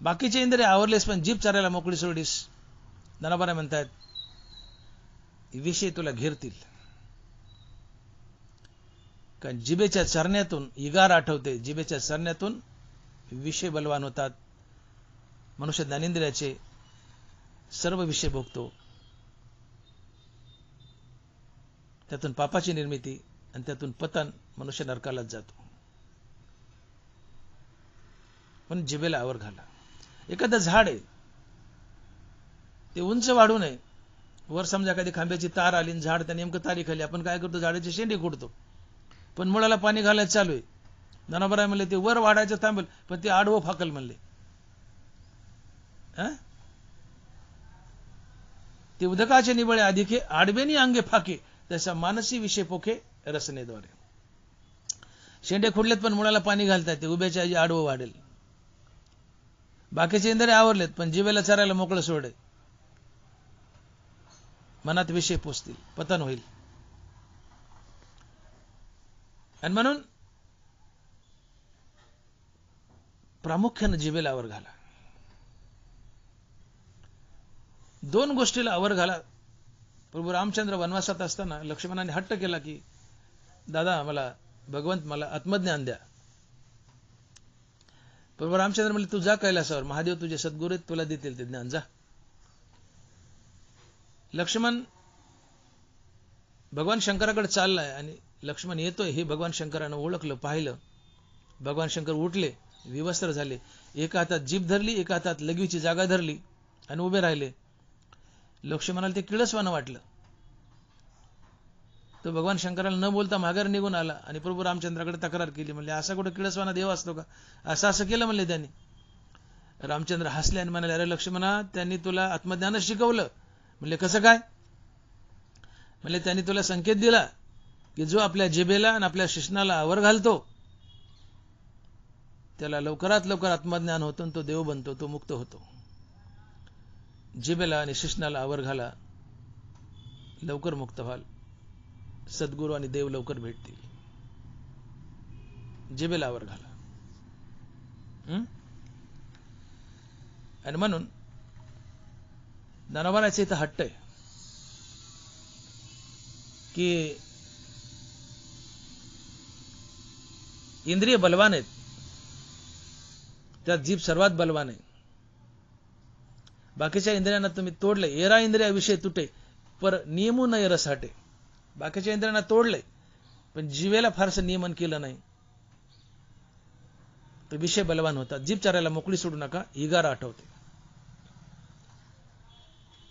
बाकीचे इंद्रिय आवरलेस पण जीभ चारायला मोकळी सोडीस, ज्ञानोबा म्हणतात विषय तुला घेरतील. कारण जिभेच्या चरण्यातून इगार आठवते, जिभेच्या चरण्यातून विषय बलवान होतात. मनुष्य ज्ञानेंद्रियाचे सर्व विषय भोगतो, त्यातून पापाची निर्मिती आणि त्यातून पतन, मनुष्य नरकालाच जातो. पण जिभेला आवर घाला. एखादं झाड आहे, ते उंच वाढू नये. वर समजा एखादी खांब्याची तार आली आणि झाड, त्या नेमकं तारी खाली, आपण काय करतो, झाडाचे शेंडे खुडतो. पण मुळाला पाणी घालायचं चालू आहे. ज्ञानोबा म्हणले ते वर वाढायचं थांबेल, पण ते आडवं फाकल म्हणले. ते उदकाचे निबळे अधिके, आडवेनी अंगे फाके, तसा मानसी विषय पोखे रसनेद्वारे. शेंडे खुडलेत पण मुळाला पाणी घालतायत, ते उभ्याच्या आधी आडवं वाढेल. बाकीचे इंद्रिय आवरलेत पण जिभेला चरायला मोकळं सोडे, मनात विषय पोचतील, पतन होईल. आणि म्हणून प्रामुख्याने जिभेला आवर घाला. दोन गोष्टीला आवर घाला. प्रभू रामचंद्र वनवासात असताना लक्ष्मणाने हट्ट केला की दादा मला आत्मज्ञान द्या. प्रभू रामचंद्र म्हणले तू जा कैलासावर, महादेव तुझे सद्गुरू आहेत, तुला देतील ते ज्ञान, जा. लक्ष्मण भगवान शंकराकडे चाललाय आणि लक्ष्मण येतोय हे भगवान शंकरानं ओळखलं, पाहिलं. भगवान शंकर उठले, विवस्त्र झाले, एका हातात जीभ धरली, एका हातात लघवीची जागा धरली आणि उभे राहिले. लक्ष्मणाला ते किळसवानं वाटलं. तो भगवान शंकराला न बोलता माघार निघून आला आणि प्रभू रामचंद्राकडे तक्रार केली. म्हणले असा कुठे किळसवाना देव असतो का, असं केलं म्हणले त्यांनी. रामचंद्र हसले आणि म्हणाले अरे लक्ष्मणा, त्यांनी तुला आत्मज्ञानच शिकवलं. म्हणले कसं काय? म्हणले त्यांनी तुला संकेत दिला की जो आपल्या जिभेला आणि आपल्या शिश्नाला आवर घालतो त्याला लवकरात लवकर आत्मज्ञान होतो आणि तो देव बनतो, तो मुक्त होतो. जिभेला आणि शिश्नाला आवर घाला, लवकर मुक्त व्हाल, सद्गुरू आणि देव लवकर भेटतील. जिभेला आवर घाला. आणि म्हणून ज्ञानोबाराचे इथं हट्ट आहे की इंद्रिय बलवान आहेत, त्यात जीभ सर्वात बलवान आहे. बाकीच्या इंद्रियांना तुम्ही तोडले, येरा इंद्रिया विषय तुटे पर नियमू नये रस हटे. बाकीच्या इंद्रियांना तोडले पण जीवेला फारसं नियमन केलं नाही. तर विषय बलवान होतात. जीभ चारायला मोकळी सोडू नका. इगारा आठवते.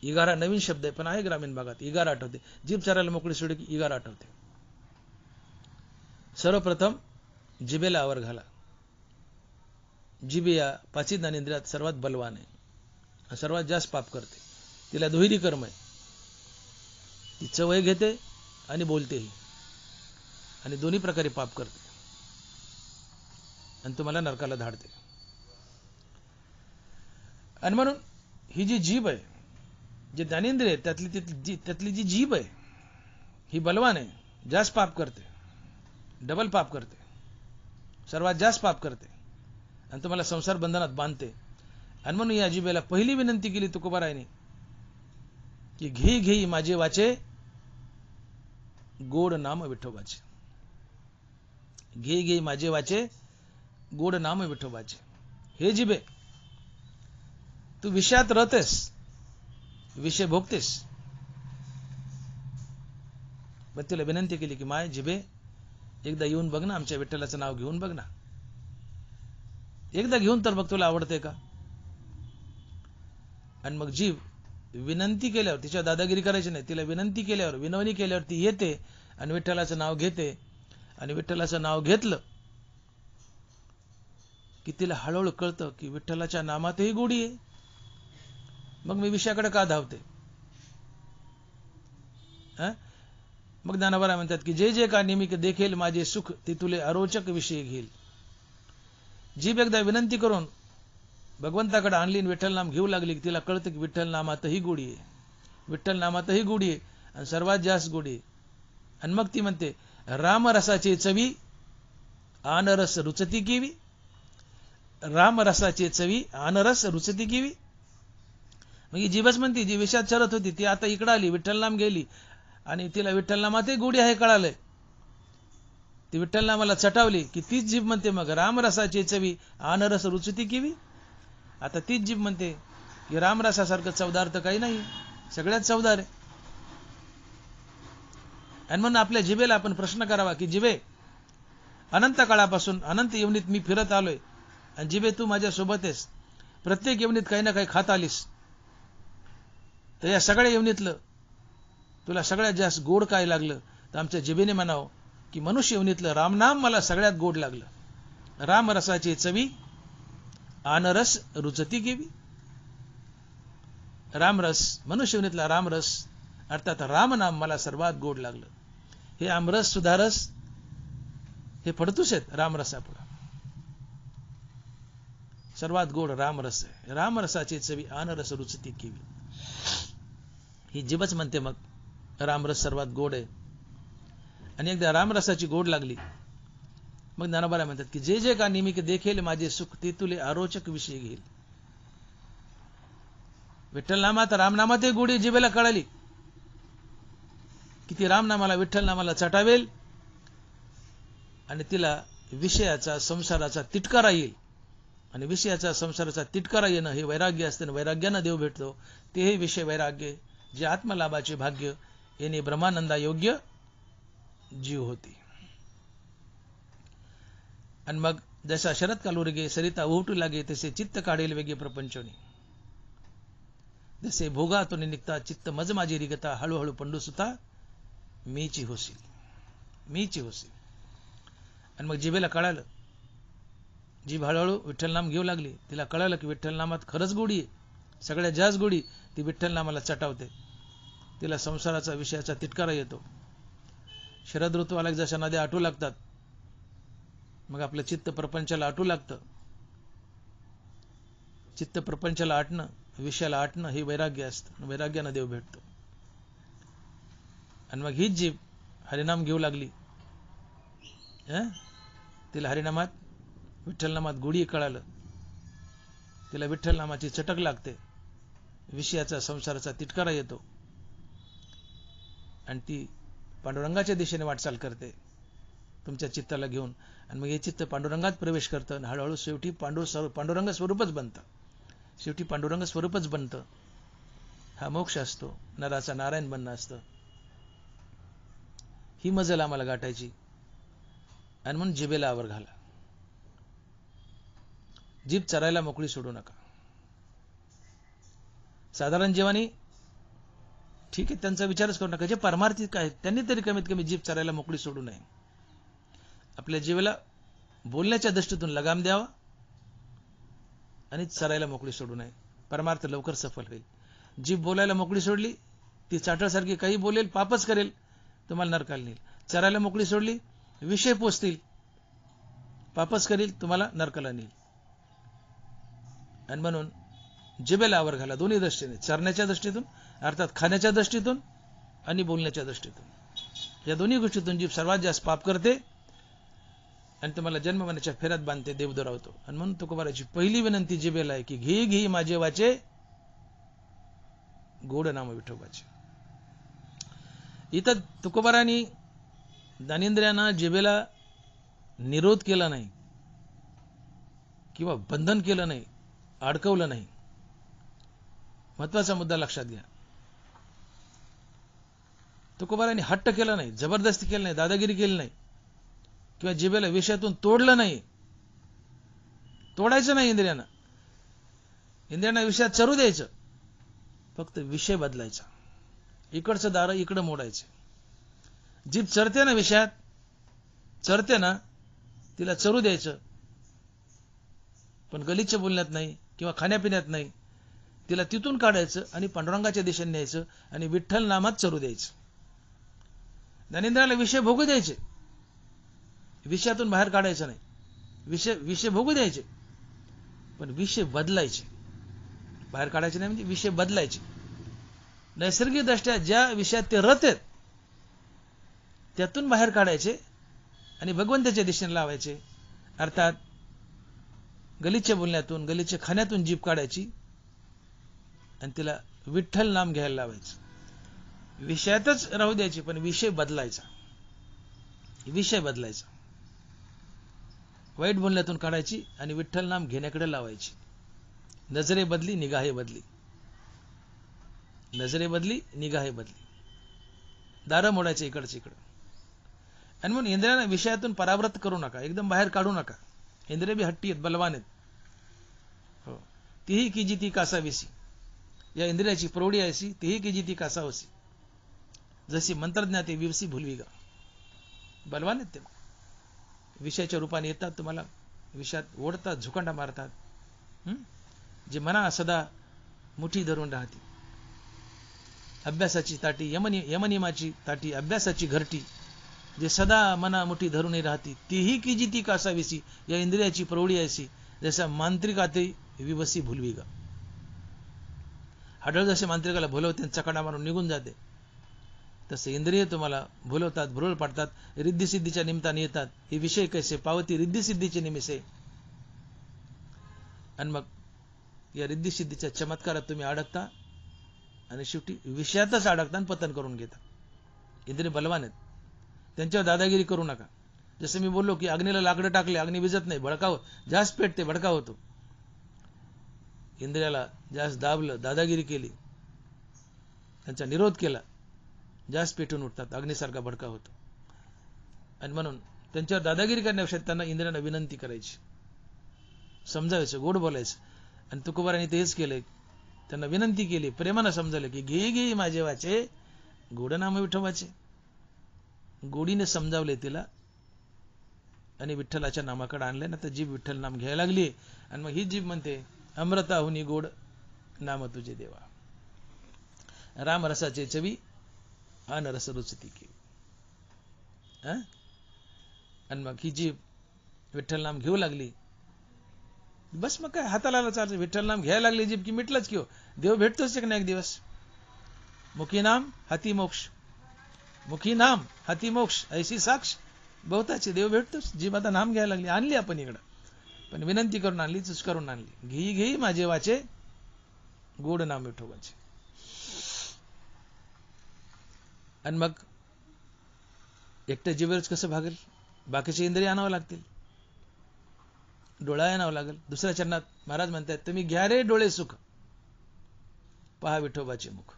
इगारा नवीन शब्द आहे पण आहे ग्रामीण भागात. इगारा आठवते. जीभ चारायला मोकळी सोडली की इगारा आठवते. सर्वप्रथम जिभेला आवर घाला. जिभ या पाची ज्ञानेंद्रियात सर्वात बलवान आहे, सर्वात जास्त पाप करते. तिला दुहेरी कर्म आहे. ती चवही घेते आणि बोलतेही, आणि दोन्ही प्रकारे पाप करते आणि तुम्हाला नरकाला धाडते. आणि म्हणून ही जी जीभ आहे, जे ज्ञानेंद्रिय आहे, त्यातली जी जीभ आहे ही बलवान आहे, जास्त पाप करते, डबल पाप करते, सर्वात जास्त पाप करते आणि तुम्हाला संसार बंधनात बांधते. आणि म्हणून या जिभेला पहिली विनंती केली तुकोबारायने की घे घेई माझे वाचे गोड नाम विठोबाचे. घे घे माझे वाचे गोड नाम विठोबाचे. हे जिभे, तू विषयात रहतेस, विषय भोगतेस, पण तिला विनंती केली की माय जिभे एकदा येऊन बघ ना, आमच्या विठ्ठलाचं नाव घेऊन बघ ना, एकदा घेऊन तर बघ, तुला आवडते का? आणि मग जीभ विनंती केल्यावर, तिच्या दादागिरी करायची नाही, तिला विनंती केल्यावर, विनवणी केल्यावर ती येते आणि विठ्ठलाचं नाव घेते. आणि विठ्ठलाचं नाव घेतलं की तिला हळूहळू कळतं की विठ्ठलाच्या नामातही गोडी आहे. मग मी विषयाकडे का धावते? मग ज्ञानोबा म्हणतात की जे जे का निमित्त देखेल माझे सुख, ते तुले अरोचक विषय घेईल. जीभ एकदा विनंती करून भगवंताकडे आणली आणि विठ्ठल नाम घेऊ लागली की तिला कळतं की विठ्ठल नामातही गोडी आहे, विठ्ठल नामातही गोडी आहे आणि सर्वात जास्त गोडी आहे. आणि मग ती म्हणते रामरसाचे चवी आनरस रुचती केवी, रामरसाचे चवी आनरस रुचती केवी. मग ही जीभच म्हणते, जी विषयात चरत होती ती आता इकडे आली, विठ्ठल नाम गेली आणि तिला विठ्ठल नामातही गोडी आहे कळालंय. ती विठ्ठल नामाला चटावली की तीच जीभ म्हणते मग रामरसाचे चवी आनरस रुचती केवी. आता तीच जीभ म्हणते की रामरसासारखं चवदार तर काही नाही, सगळ्यात चवदार आहे. आणि म्हणून आपल्या जिभेला आपण प्रश्न करावा की जिभे, अनंत काळापासून अनंत येवनीत मी फिरत आलोय आणि जिभे तू माझ्या सोबत आहेस, प्रत्येक येवनीत काही ना काही खात आलीस, तर या सगळ्या येवनीतलं तुला सगळ्यात जास्त गोड काय लागलं? तर आमच्या जिभेने म्हणावं की मनुष्य येवनीतलं रामनाम मला सगळ्यात गोड लागलं. रामरसाची चवी आनरस रुचती केवी. रामरस, मनुष्य येवनीतला रामरस अर्थात रामनाम मला सर्वात गोड लागलं. हे आमरस सुधारस हे फडतूस आहेत रामरसापुढे. सर्वात गोड रामरस आहे. रामरसाची चवी आनरस रुचती केवी. ही जीभच म्हणते मग रामरस सर्वात गोड आहे. आणि एकदा रामरसाची गोड लागली मग ज्ञानोबा म्हणतात की जे जे का निमित्त देखेल माझे सुख, ते तुले अरोचक विषय घेईल. विठ्ठल नामात, रामनामातही गोडी जिभेला कळाली की ती रामनामाला, विठ्ठल नामाला चटावेल आणि तिला विषयाचा, संसाराचा तिटकारा येईल. आणि विषयाचा, संसाराचा तिटकारा येणं हे वैराग्य असते. वैराग्यानं देव भेटतो. ते हे विषय वैराग्य, जे आत्मलाभाचे भाग्य येणे ब्रह्मानंदा योग्य जीव होती. आणि मग जसा शरद कालू गे सरिता ओहटू लागे, तसे चित्त काढेल वेगे प्रपंचोनी. जसे भोगातून निघता चित्त मज माझी रिगता, हळूहळू पंडू सुता मीची होसी, मीची होसी. आणि मग जिभेला कळालं, जीभ हळूहळू विठ्ठल नाम घेऊ लागली. तिला कळालं की विठ्ठल नामात खरंच गोडी आहे, सगळ्यात जास्त गोडी. ती विठ्ठल नामाला चटावते. तिला संसाराचा, विषयाचा तिटकारा येतो. शरद ऋतू आला जशा नद्या आटू लागतात, मग आपलं चित्त प्रपंचाला आटू लागतं. चित्त प्रपंचाला आटणं, विषयाला आटणं हे वैराग्य असतं. वैराग्यानं देव भेटतो. आणि मग हीच जीभ हरिनाम घेऊ लागली. तिला हरिनामात, विठ्ठल नामात गोडी कळालं. तिला विठ्ठल नामाची चटक लागते. विषयाचा, संसाराचा तिटकारा येतो आणि ती पांडुरंगाच्या दिशेने वाटचाल करते तुमच्या चित्ताला घेऊन. आणि मग हे चित्त पांडुरंगात प्रवेश करतं आणि हळूहळू शेवटी पांडुरंग स्वरूपच बनतं. शेवटी पांडुरंग स्वरूपच बनतं. हा मोक्ष असतो. नराचा नारायण बनणं असतं. ही मजल आम्हाला गाठायची. आणि म्हणून जिभेला आवर घाला. जीभ चरायला मोकळी सोडू नका. साधारण जीवानी ठीक आहे, त्यांचा विचारच करू नका. जे परमार्थी काय त्यांनी तरी कमीत कमी जीभ चरायला मोकळी सोडू नये. आपल्या जीवाला बोलण्याच्या दृष्टीतून लगाम द्यावा आणि चरायला मोकळी सोडू नये. परमार्थ लवकर सफल होईल. जीभ बोलायला मोकळी सोडली, ती चाटरसारखी काही बोलेल, पापच करेल, तुम्हाला नरकाला नेईल. चरायला मोकळी सोडली, विषय पोचतील, पापच करील, तुम्हाला नरकाला नेईल. आणि म्हणून जिभेला आवर घाला दोन्ही दृष्टीने, चरण्याच्या दृष्टीतून अर्थात खाण्याच्या दृष्टीतून आणि बोलण्याच्या दृष्टीतून. या दोन्ही गोष्टीतून जीभ सर्वात जास्त पाप करते आणि तुम्हाला जन्ममरणाच्या फेऱ्यात बांधते, देव दुरावतो. आणि म्हणून तुकोबाराची पहिली विनंती जिभेला आहे की घे घे माझे वाचे गोड नाम विठोबाचे. इथं तुकोबारांनी ज्ञानेंद्रियांना जिभेला निरोध केला नाही किंवा बंधन केलं नाही, अडकवलं नाही. महत्वाचा मुद्दा लक्षात घ्या. तुकोबारांनी हट्ट केला नाही, जबरदस्ती केली नाही, दादागिरी केली नाही किंवा जिभेला विषयातून तोडलं नाही. तोडायचं नाही इंद्रियांना. इंद्रियांना विषयात चरू द्यायचं, फक्त विषय बदलायचा. इकडचं दार इकडं मोडायचं. जीभ चरते ना, विषयात चरते ना, तिला चरू द्यायचं, पण गलिच्छ बोलण्यात नाही किंवा खाण्यापिण्यात नाही. तिला तिथून काढायचं आणि पांडुरंगाच्या दिशेने न्यायचं आणि विठ्ठल नामात चरू द्यायचं. ज्ञानेंद्रियाला विषय भोगू द्यायचे, विषयातून बाहेर काढायचं नाही. विषय भोगू द्यायचे, पण विषय बदलायचे. बाहेर काढायचे नाही म्हणजे विषय बदलायचे. नैसर्गिक दृष्ट्या ज्या विषयात ते रत आहेत त्यातून बाहेर काढायचे आणि भगवंताच्या दिशेने लावायचे. अर्थात गलिच्छ बोलण्यातून, गलिच्छ खाण्यातून जीभ काढायची आणि तिला विठ्ठल नाम घ्यायला लावायचं. विषयातच राहू द्यायची, पण विषय बदलायचा. विषय बदलायचा. वाईट बोलण्यातून काढायची आणि विठ्ठल नाम घेण्याकडे लावायची. नजरे बदली, निगाहे बदली. नजरे बदली, निगाहे बदली. दारं मोडायचे इकडचे इकडं. आणि म्हणून इंद्रियांना विषयातून परावृत्त करू नका, एकदम बाहेर काढू नका. इंद्रिय बी हट्टी आहेत, बलवान आहेत. हो, तीही की जी ती कासावीसी. या इंद्रियाची प्रौढी ऐसी, तीही की जी ती कासावसी. जशी मंत्रज्ञाते विवसी भुलवी गा. बलवान आहेत ते. विषयाच्या रूपाने येतात, तुम्हाला विषयात ओढतात, झुकांडा मारतात. जे मना सदा मुठी धरून राहते. अभ्यासाची ताटी, यमनियमाची ताटी, अभ्यासाची घरटी, जे सदा मना मुठी धरून राहती, तीही की जी ती कासावीसी. या इंद्रियाची प्रौढी ऐसी, जसा मांत्रिकाते विवसी भुलवी गा. हडळ जसे मांत्रिकाला भुलवते, चकडा मारून निघून जाते, तसे इंद्रिय तुम्हाला भुलवतात, भुरळ पाडतात, रिद्धिसिद्धीच्या निमित्ताने येतात. हे विषय कैसे पावती रिद्धिसिद्धीचे निमित्ते. आणि मग या रिद्धिसिद्धीच्या चमत्कारात तुम्ही अडकता आणि शेवटी विषयातच अडकता आणि पतन करून घेता. इंद्रिय बलवान आहेत, त्यांच्यावर दादागिरी करू नका. जसं मी बोललो की अग्नीला लाकडं टाकले, अग्नी विजत नाही, भडकाव जास्त पेटते, भडकाव होतो. इंद्रियाला जास्त दाबलं, दादागिरी केली, त्यांचा निरोध केला, जास्त पेटून उठतात, अग्नीसारखा भडका होतो. आणि म्हणून त्यांच्यावर दादागिरी करण्यापेक्षा त्यांना इंद्रियांना विनंती करायची, समजावायचं, गोड बोलायचं. आणि तुकोबारांनी तेच केलंय. त्यांना विनंती केली, प्रेमानं समजावलं की घे घे माझे वाचे गोड नाम विठोबाचे. गोडीने समजावले तिला आणि विठ्ठलाच्या नामाकडे आणले ना, तर जीभ विठ्ठल नाम घ्यायला लागली. आणि मग ही जीभ म्हणते अमृताहुनी गोड नाम तुझे देवा. राम रसाचे चवी अन रस रुचती की. आणि मग ही जीभ विठ्ठल नाम घेऊ लागली. बस मग काय हाताला चालतं. विठ्ठल नाम घ्यायला लागली जीभ की मिटलंच की हो. देव भेटतोच ना एक दिवस. मुखी नाम हाती मोक्ष, मुखी नाम हाती मोक्ष, ऐशी साक्ष बहुताची. देव भेटतोच. जीभ आता नाम घ्यायला लागली. आणली आपण इकडं, पण विनंती करून आणली, चुच करून आणली. घे घे माझे वाचे गोड नाम विठोबाचे. आणि मग एकट्या जीवेवरच कसं भागेल? बाकीचे इंद्रिय आणावं लागतील, डोळा आणावं लागेल. दुसऱ्या चरणात महाराज म्हणतात, तुम्ही घ्या रे डोळे सुख, पहा विठोबाचे मुख.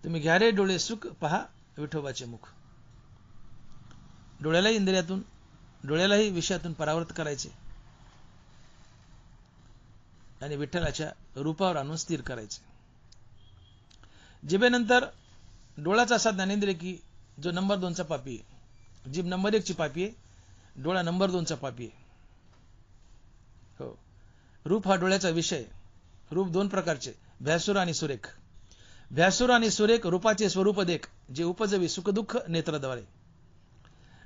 तुम्ही घ्या रे डोळे सुख, पहा विठोबाचे मुख. डोळ्यालाही इंद्रियातून, डोळ्यालाही विषयातून परावृत्त करायचे आणि विठ्ठलाच्या रूपावर आणून स्थिर करायचे. जिभेनंतर डोळाचा असा ज्ञानेंद्रिय की जो नंबर 2चा पापी आहे. जीभ नंबर 1ची पापी आहे, डोळा नंबर 2चा पापी आहे. हो. रूप हा डोळ्याचा विषय. रूप 2 प्रकारचे, भ्यासुर आणि सुरेख. भ्यासुर आणि सुरेख रूपाचे स्वरूप देख, जे उपजवी सुखदुःख नेत्रद्वारे.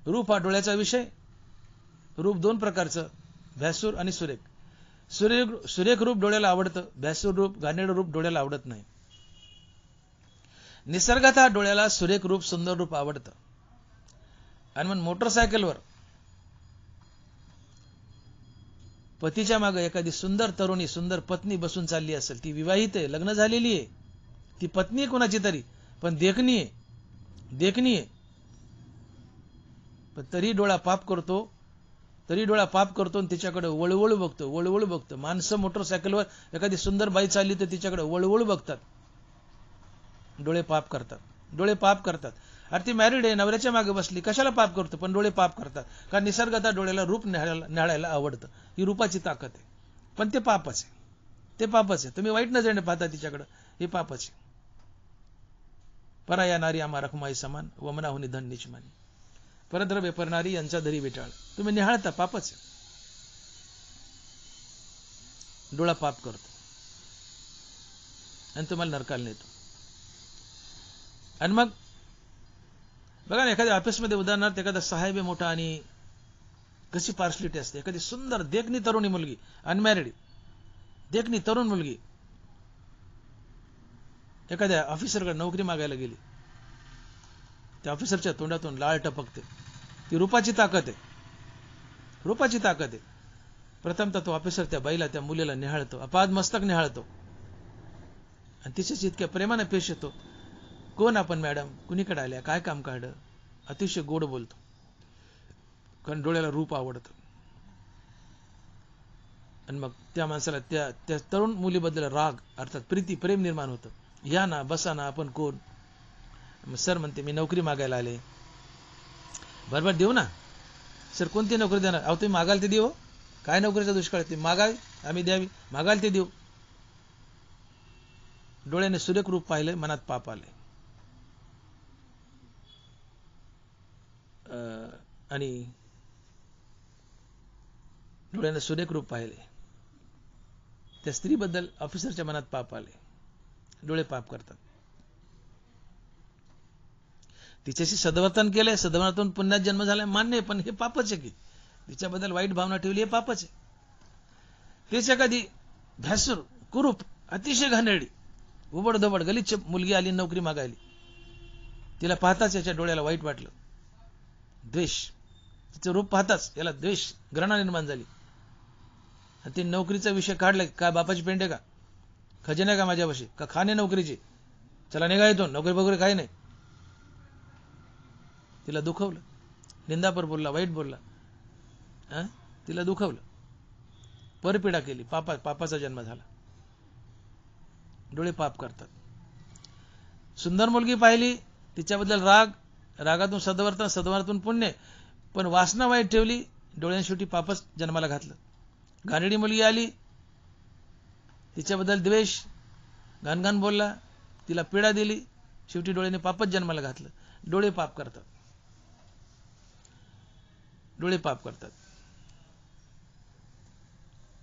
रूप हा डोळ्याचा विषय. रूप 2 प्रकारचं, भ्यासुर आणि सुरेख. सुरेख रूप डोळ्याला आवडतं, भ्यासुर रूप, घाणेरडं रूप डोळ्याला आवडत नाही. निसर्गात डोळ्याला सुरेख रूप, सुंदर रूप आवडतं. आणि मग मोटरसायकलवर पतीच्या मागे एखादी सुंदर तरुणी, सुंदर पत्नी बसून चालली असेल, ती विवाहित आहे, लग्न झालेली आहे, ती पत्नी आहे कोणाची तरी, पण देखणी आहे, पण तरी डोळा पाप करतो आणि तिच्याकडे वळवळ बघतो. माणसं मोटरसायकलवर एखादी सुंदर बाई चालली तर तिच्याकडे वळवळ बघतात. डोळे पाप करतात. अरे ती मॅरिड आहे, नवऱ्याच्या मागे बसली, कशाला पाप करतो, पण डोळे पाप करतात. कारण निसर्गात डोळ्याला रूप न्याहाळायला आवडतं. ही रूपाची ताकद आहे. पण ते पापच आहे. तुम्ही वाईट नजरेने पाहता तिच्याकडे, हे पापच आहे. पराया नारी आम्हा रखमाई समान, वमनाहुनी धन निचमानी. परद्रव्य परणारी यांचा धरी विटाळ. तुम्ही निहाळता, पापच आहे. डोळा पाप करतो आणि तुम्हाला नरकाला नेतो. आणि मग बघा ना, एखाद्या ऑफिसमध्ये उदाहरणार्थ एखादा साहेब आहे मोठा आणि कशी पार्शलिटी असते. एखादी सुंदर देखणी तरुणी मुलगी, अनमॅरिड देखणी तरुण मुलगी एखाद्या ऑफिसरकडे नोकरी मागायला गेली. त्या ऑफिसरच्या तोंडातून लाळ टपकते. ती रूपाची ताकद आहे. प्रथमतः तो ऑफिसर त्या बाईला, त्या मुलीला निहाळतो, अपाद मस्तक निहाळतो आणि तिच्याशी इतक्या प्रेमाने पेश येतो. कोण आपण मॅडम, कुणीकडे आल्या, काय काम काढलं, अतिशय गोड बोलतो. कारण डोळ्याला रूप आवडतं. आणि मग त्या माणसाला त्या तरुण मुलीबद्दल राग अर्थात प्रेम निर्माण होतं. या ना, बसा ना, आपण कोण. सर म्हणते मी नोकरी मागायला आले. बरोबर देऊ ना सर, कोणती नोकरी देणार. अहो तुम्ही मागाल ते देऊ. काय नोकरीचा दुष्काळ, ते मागावी आम्ही द्यावी, मागाल ते देऊ. डोळ्याने सुरेख रूप पाहिले, मनात पाप आले. आणि डोळ्याने सुरेख रूप पाहिले, त्या स्त्रीबद्दल ऑफिसरच्या मनात पाप आले. डोळे पाप करतात. तिच्याशी सद्वर्तन केलंय, सद्वर्तन पुण्यात जन्म झालाय मान्य आहे, पण हे पापच आहे की. तिच्याबद्दल वाईट भावना ठेवली, हे पापच आहे. तेच एखादी भ्यासूर, कुरूप, अतिशय घाणेरडी, उबडधोबड गलिच्छ मुलगी आली नोकरी मागायली. तिला पाहताच याच्या डोळ्याला वाईट वाटलं, द्वेष. तिचं रूप पाहताच याला द्वेष, घृणा निर्माण झाली. आणि ती नोकरीचा विषय काढला. काय बापाची पेंड आहे का, खजिना आहे का माझ्यापाशी, का खाणे नोकरीची, चला निघा येतो, नोकरी वगैरे काही नाही. तिला दुखवलं, निंदापर बोलला, वाईट बोलला, तिला दुखवलं, परपीडा केली, पापाचा जन्म झाला. डोळे पाप करतात. सुंदर मुलगी पाहिली, तिच्याबद्दल रागातून सद्वर्तन पुण्य, पण वासना वाईट ठेवली, डोळ्यांनी शेवटी पापच जन्माला घातलं. घाणेरडी मुलगी आली, तिच्याबद्दल द्वेष, घाणघाण बोलला, तिला पीडा दिली, शेवटी डोळ्याने पापच जन्माला घातलं. डोळे पाप करतात.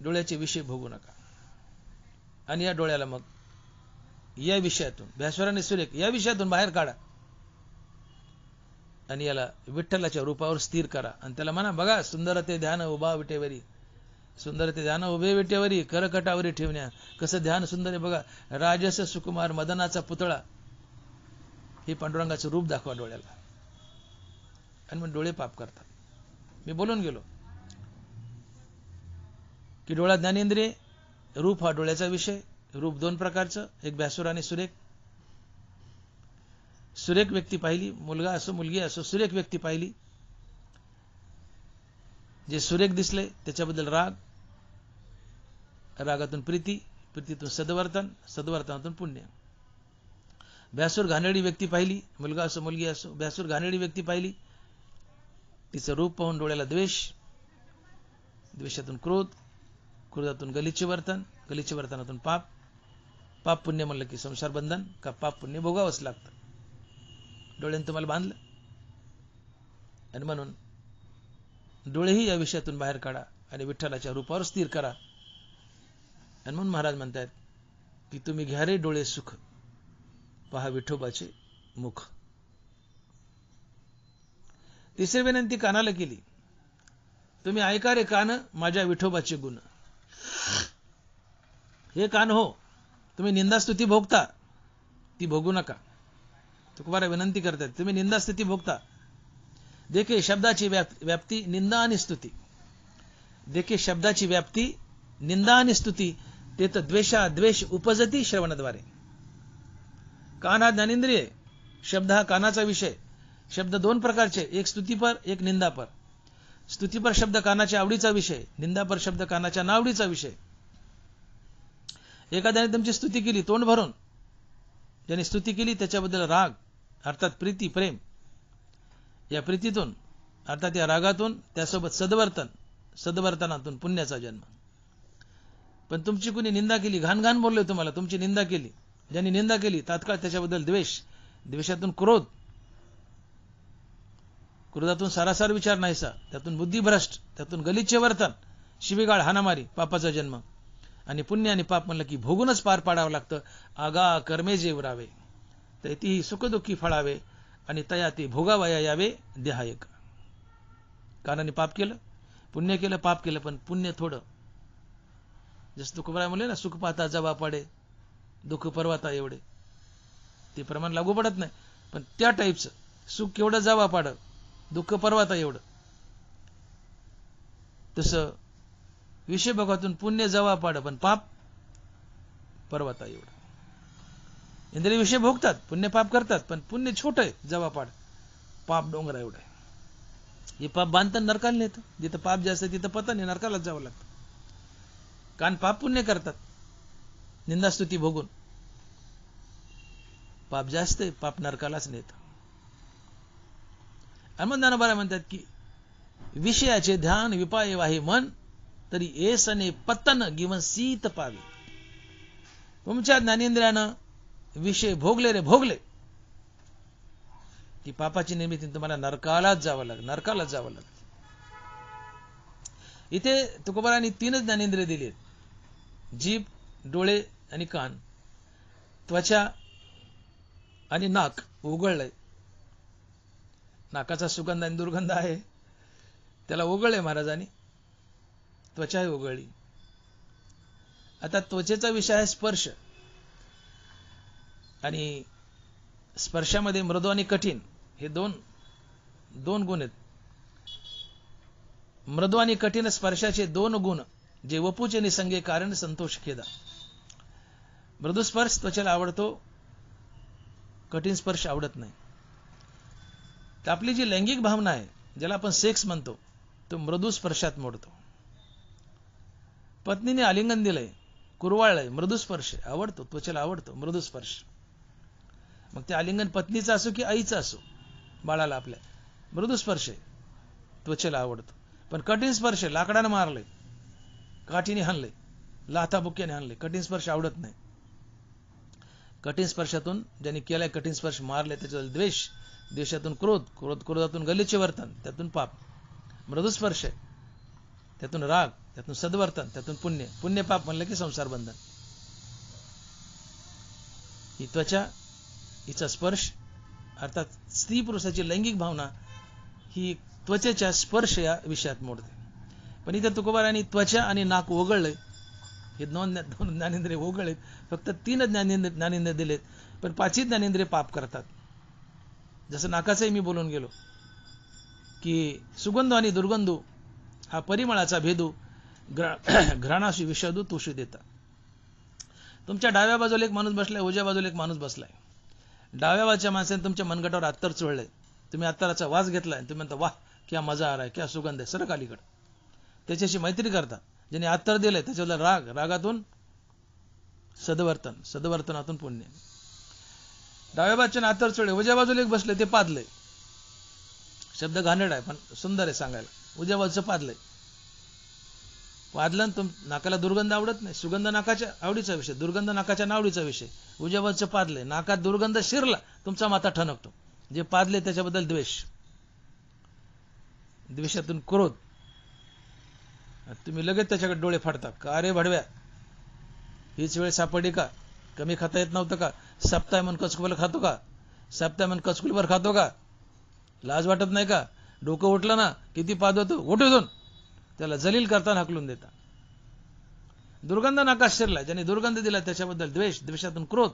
डोळ्याचे विषय भोगू नका. आणि या डोळ्याला मग या विषयातून, भ्यासुर आणि सुरेख या विषयातून बाहेर काढा आणि याला विठ्ठलाच्या रूपावर स्थिर करा. आणि त्याला म्हणा, बघा सुंदरते ध्यान उभा विटेवरी, सुंदरते ध्यान उभे विटेवरी, करकटावरी ठेवण्या. कसं ध्यान सुंदर आहे बघा. राजस सुकुमार मदनाचा पुतळा, हे पांडुरंगाचं रूप दाखवा डोळ्याला. आणि मग डोळे पाप करतात. मी बोलून गेलो की डोळा ज्ञानेंद्रिय, रूप हा डोळ्याचा विषय. रूप 2 प्रकारचं, एक भ्यासुर आणि सुरेख. सुरेख व्यक्ती पाहिली, मुलगा असो मुलगी असो, सुरेख व्यक्ती पाहिली, जे सुरेख दिसले त्याच्याबद्दल राग, रागातून प्रीती, प्रीतीतून सद्वर्तनातून पुण्य. भ्यासुर घाणेरडी व्यक्ती पाहिली, मुलगा असो मुलगी असो, भ्यासुर घाणेरडी व्यक्ती पाहिली, तिचं रूप पाहून डोळ्याला द्वेष, द्वेषातून क्रोध, क्रोधातून गलिच्छ वर्तन, गलिच्छ वर्तनातून पाप, पाप पुण्य म्हणलं की संसार बंधन, का पाप पुण्य भोगावंच लागतं. डोळ्यानं तुम्हाला बांधलं आणि म्हणून डोळेही या विषयातून बाहेर काढा आणि विठ्ठलाच्या रूपावर स्थिर करा. आणि म्हणून महाराज म्हणतात की तुम्ही घ्या रे डोळे सुख, पहा विठोबाचे मुख. तिसरी विनंती कानाला केली, तुम्ही ऐका रे कान माझ्या विठोबाचे गुण. हे कान हो, तुम्ही निंदास्तुती भोगता, ती भोगू नका. तुकोबारा विनंती करतात, तुम्ही निंदास्तुती भोगता. देखे शब्दाची व्याप्ती निंदा आणि स्तुती. देखे शब्दाची व्याप्ती निंदा आणि स्तुती, ते तर द्वेषा द्वेष उपजती श्रवणाद्वारे. कान हा ज्ञानेंद्रिय, शब्द हा कानाचा विषय. शब्द दोन प्रकारचे, एक स्तुतीपर, एक निंदापर. स्तुतीपर शब्द कानाच्या आवडीचा विषय, निंदापर शब्द कानाच्या नावडीचा विषय. एखाद्याने तुमची स्तुती केली तोंड भरून, ज्याने स्तुती केली त्याच्याबद्दल राग अर्थात प्रीती प्रेम, या प्रीतीतून अर्थात या रागातून त्यासोबत सद्वर्तन, सद्वर्तनातून पुण्याचा जन्म. पण तुमची कुणी निंदा केली, घाण घाण बोलले तुम्हाला, तुमची निंदा केली, ज्यांनी निंदा केली तात्काळ त्याच्याबद्दल द्वेष, द्वेषातून क्रोध, क्रोधातून सारासार विचार नाहीसा, त्यातून बुद्धिभ्रष्ट, त्यातून गलिच्छ वर्तन, शिवीगाळ हाणामारी, पापाचा जन्म. आणि पुण्य आणि पाप म्हणलं की भोगूनच पार पाडावं लागतं. आगा कर्मे जेवरावे तैतीही सुखदुःखी फळावे, आणि तया ते भोगावया यावे देहायक. कानाने पाप केलं, पुण्य केलं, पाप केलं, पण पुण्य थोडं. जसं तुकोबाराय म्हणले ना, सुख पाहता जवा पडे, दुःख पर्वता एवढे. ते प्रमाण लागू पडत नाही, पण त्या टाईपचं सुख केवढं जवा पाड, दुःख पर्वता एवढं. तसं विषय भोगातून पुण्य जवा पाड, पण पाप पर्वता एवढं. इंद्रिय विषय भोगतात, पुण्य पाप करतात, पण पुण्य छोटं आहे जवा पाड, पाप डोंगरा एवढं आहे. हे पाप बांधताना नरकाला नेतं, जिथं पाप जास्त तिथं पताने नरकालाच जावं लागतं. कान पाप पुण्य करतात निंदास्तुती भोगून, पाप जास्त आहे, पाप नरकालाच नेत. ज्ञानोबा म्हणतात की विषयाचे ध्यान विपाये वाहे मन, तरी एसने पतन गिवन सीत पावे. तुमच्या ज्ञानेंद्रियानं विषय भोगले रे भोगले की पापाची निर्मिती तुम्हाला नरकालाच जावं लागतं, नरकालाच जावं लागतं. इथे तुकोबारांनी तीनच ज्ञानेंद्रिय दिली, जीभ, डोळे आणि कान. त्वचा आणि नाक उघडलंय. नाकाचा सुगंध आणि दुर्गंध आहे, त्याला उघडलंय महाराजांनी, त्वचा उघडली. आता त्वचेचा विषय आहे स्पर्श, आणि स्पर्शामध्ये मृदू आणि कठीण हे दोन गुण आहेत. मृदू आणि कठीण स्पर्शाचे दोन गुण, जे वपूचे निसंगे कारण संतोष खेदा. मृदू स्पर्श त्वचेला आवडतो, कठीण स्पर्श आवडत नाही. तर आपली जी लैंगिक भावना आहे, ज्याला आपण सेक्स म्हणतो, तो मृदू स्पर्शात मोडतो. पत्नीने आलिंगन दिलंय, कुरवाळलंय, मृदू स्पर्श आवडतो, त्वचेला आवडतो मृदू स्पर्श. मग ते आलिंगन पत्नीचं असो की आईचं असो, बाळाला आपल्या मृदू स्पर्श त्वचेला आवडतो. पण कठीण स्पर्श, लाकडानं मारलंय, काठीने हाणलंय, लाथाबुक्याने हाणलंय, कठीण स्पर्श आवडत नाही. कठीण स्पर्शातून ज्यांनी केलाय कठीण स्पर्श, मारले, त्याच्यात द्वेष, द्वेषातून क्रोध, क्रोधातून गलिच्छ वर्तन, त्यातून पाप. मृदू स्पर्श आहे, त्यातून राग, त्यातून सद्वर्तन, त्यातून पुण्य. पुण्य पाप म्हणलं की संसार बंधन. ही त्वचा, हिचा स्पर्श, अर्थात स्त्री पुरुषाची लैंगिक भावना ही त्वचेच्या स्पर्श या विषयात मोडते. पण इथे तुकोबारांनी त्वचा आणि नाक वगळले, हे दोन ज्ञानेंद्रिय वगळलेत. फक्त 3 ज्ञानेंद्रिय दिलेत, पण 5ही ज्ञानेंद्रिय पाप करतात. जसं नाकाचंही मी बोलून गेलो की सुगंध आणि दुर्गंधू हा परिमळाचा भेदू, घ्राणाशी विषादू तोषू देता. तुमच्या डाव्या बाजूला एक माणूस बसलाय, उजव्या बाजूला एक माणूस बसलाय. डाव्या बाजूच्या माणसाने तुमच्या मनगटावर अत्तर चोळलंय, तुम्ही अत्तराचा वास घेतलाय, तुम्ही म्हणता वाह क्या मजा आ रहा है, क्या सुगंध आहे, सरक अलीकडे. त्याच्याशी मैत्री करता. ज्याने अत्तर दिलंय त्याच्यावर राग, रागातून सद्वर्तन, सद्वर्तनातून पुण्य. डाव्या बाजूने अत्तर चोळले, उजव्या बाजूला एक बसले, ते पादलंय. शब्द घाणेरडा आहे पण सुंदर आहे सांगायला. उजव्या बाजूचं पादलंय. पाजलं नाकाला दुर्गंध आवडत नाही, सुगंध नाकाच्या आवडीचा विषय, दुर्गंध नाकाच्या नावडीचा विषय. उजवरचं पाजले, नाकात दुर्गंध शिरला, तुमचा माथा ठणकतो. जे पाजले त्याच्याबद्दल द्वेष, द्वेषातून क्रोध, तुम्ही लगेच त्याच्याकडे डोळे फाडता. का रे भडव्या, हीच वेळ सापडली का? कमी खाता येत नव्हतं का? सप्ताह मन कचकुबर खातो का? सप्ताह मन कचकुलीवर खातो का? लाज वाटत नाही का? डोकं उठलं ना किती पादवतो, उठून त्याला जलील करताना हकलून देता. दुर्गंध नाकात शिरला, ज्याने दुर्गंध दिला त्याच्याबद्दल द्वेष, द्वेषातून क्रोध,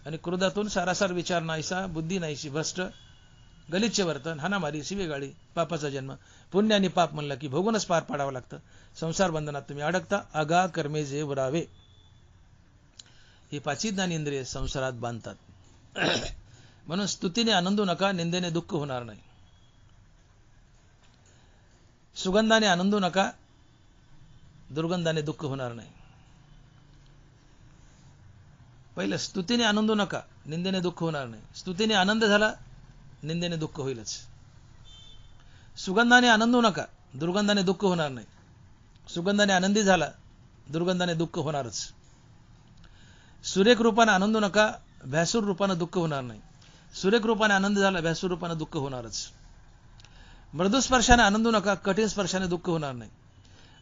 आणि क्रोधातून सारासार विचार नाहीसा, बुद्धी नाहीशी, भ्रष्ट, गलिच्छ वर्तन, हाणामारी, शिवेगाळी, पापाचा जन्म. पुण्य आणि पाप म्हणलं की भोगूनच पार पाडावं लागतं. संसार बंधनात तुम्ही अडकता. आगा कर्मे जे वरावे, ही पाची ज्ञानेंद्रिय संसारात बांधतात. म्हणून स्तुतीने आनंदू नका, निंदेने दुःख होणार नाही. सुगंधाने आनंदू नका, दुर्गंधाने दुःख होणार नाही. पहिलं स्तुतीने आनंदू नका, निंदेने दुःख होणार नाही. स्तुतीने आनंद झाला, निंदेने दुःख होईलच. सुगंधाने आनंदू नका, दुर्गंधाने दुःख होणार नाही. सुगंधाने आनंदी झाला, दुर्गंधाने दुःख होणारच. सुरेख रूपाने आनंदू नका, भ्यासूर रूपाने दुःख होणार नाही. सुरेख रूपाने आनंद झाला, भ्यासूर रूपाने दुःख होणारच. मृदू स्पर्शाने आनंदू नका, कठीण स्पर्शाने दुःख होणार नाही.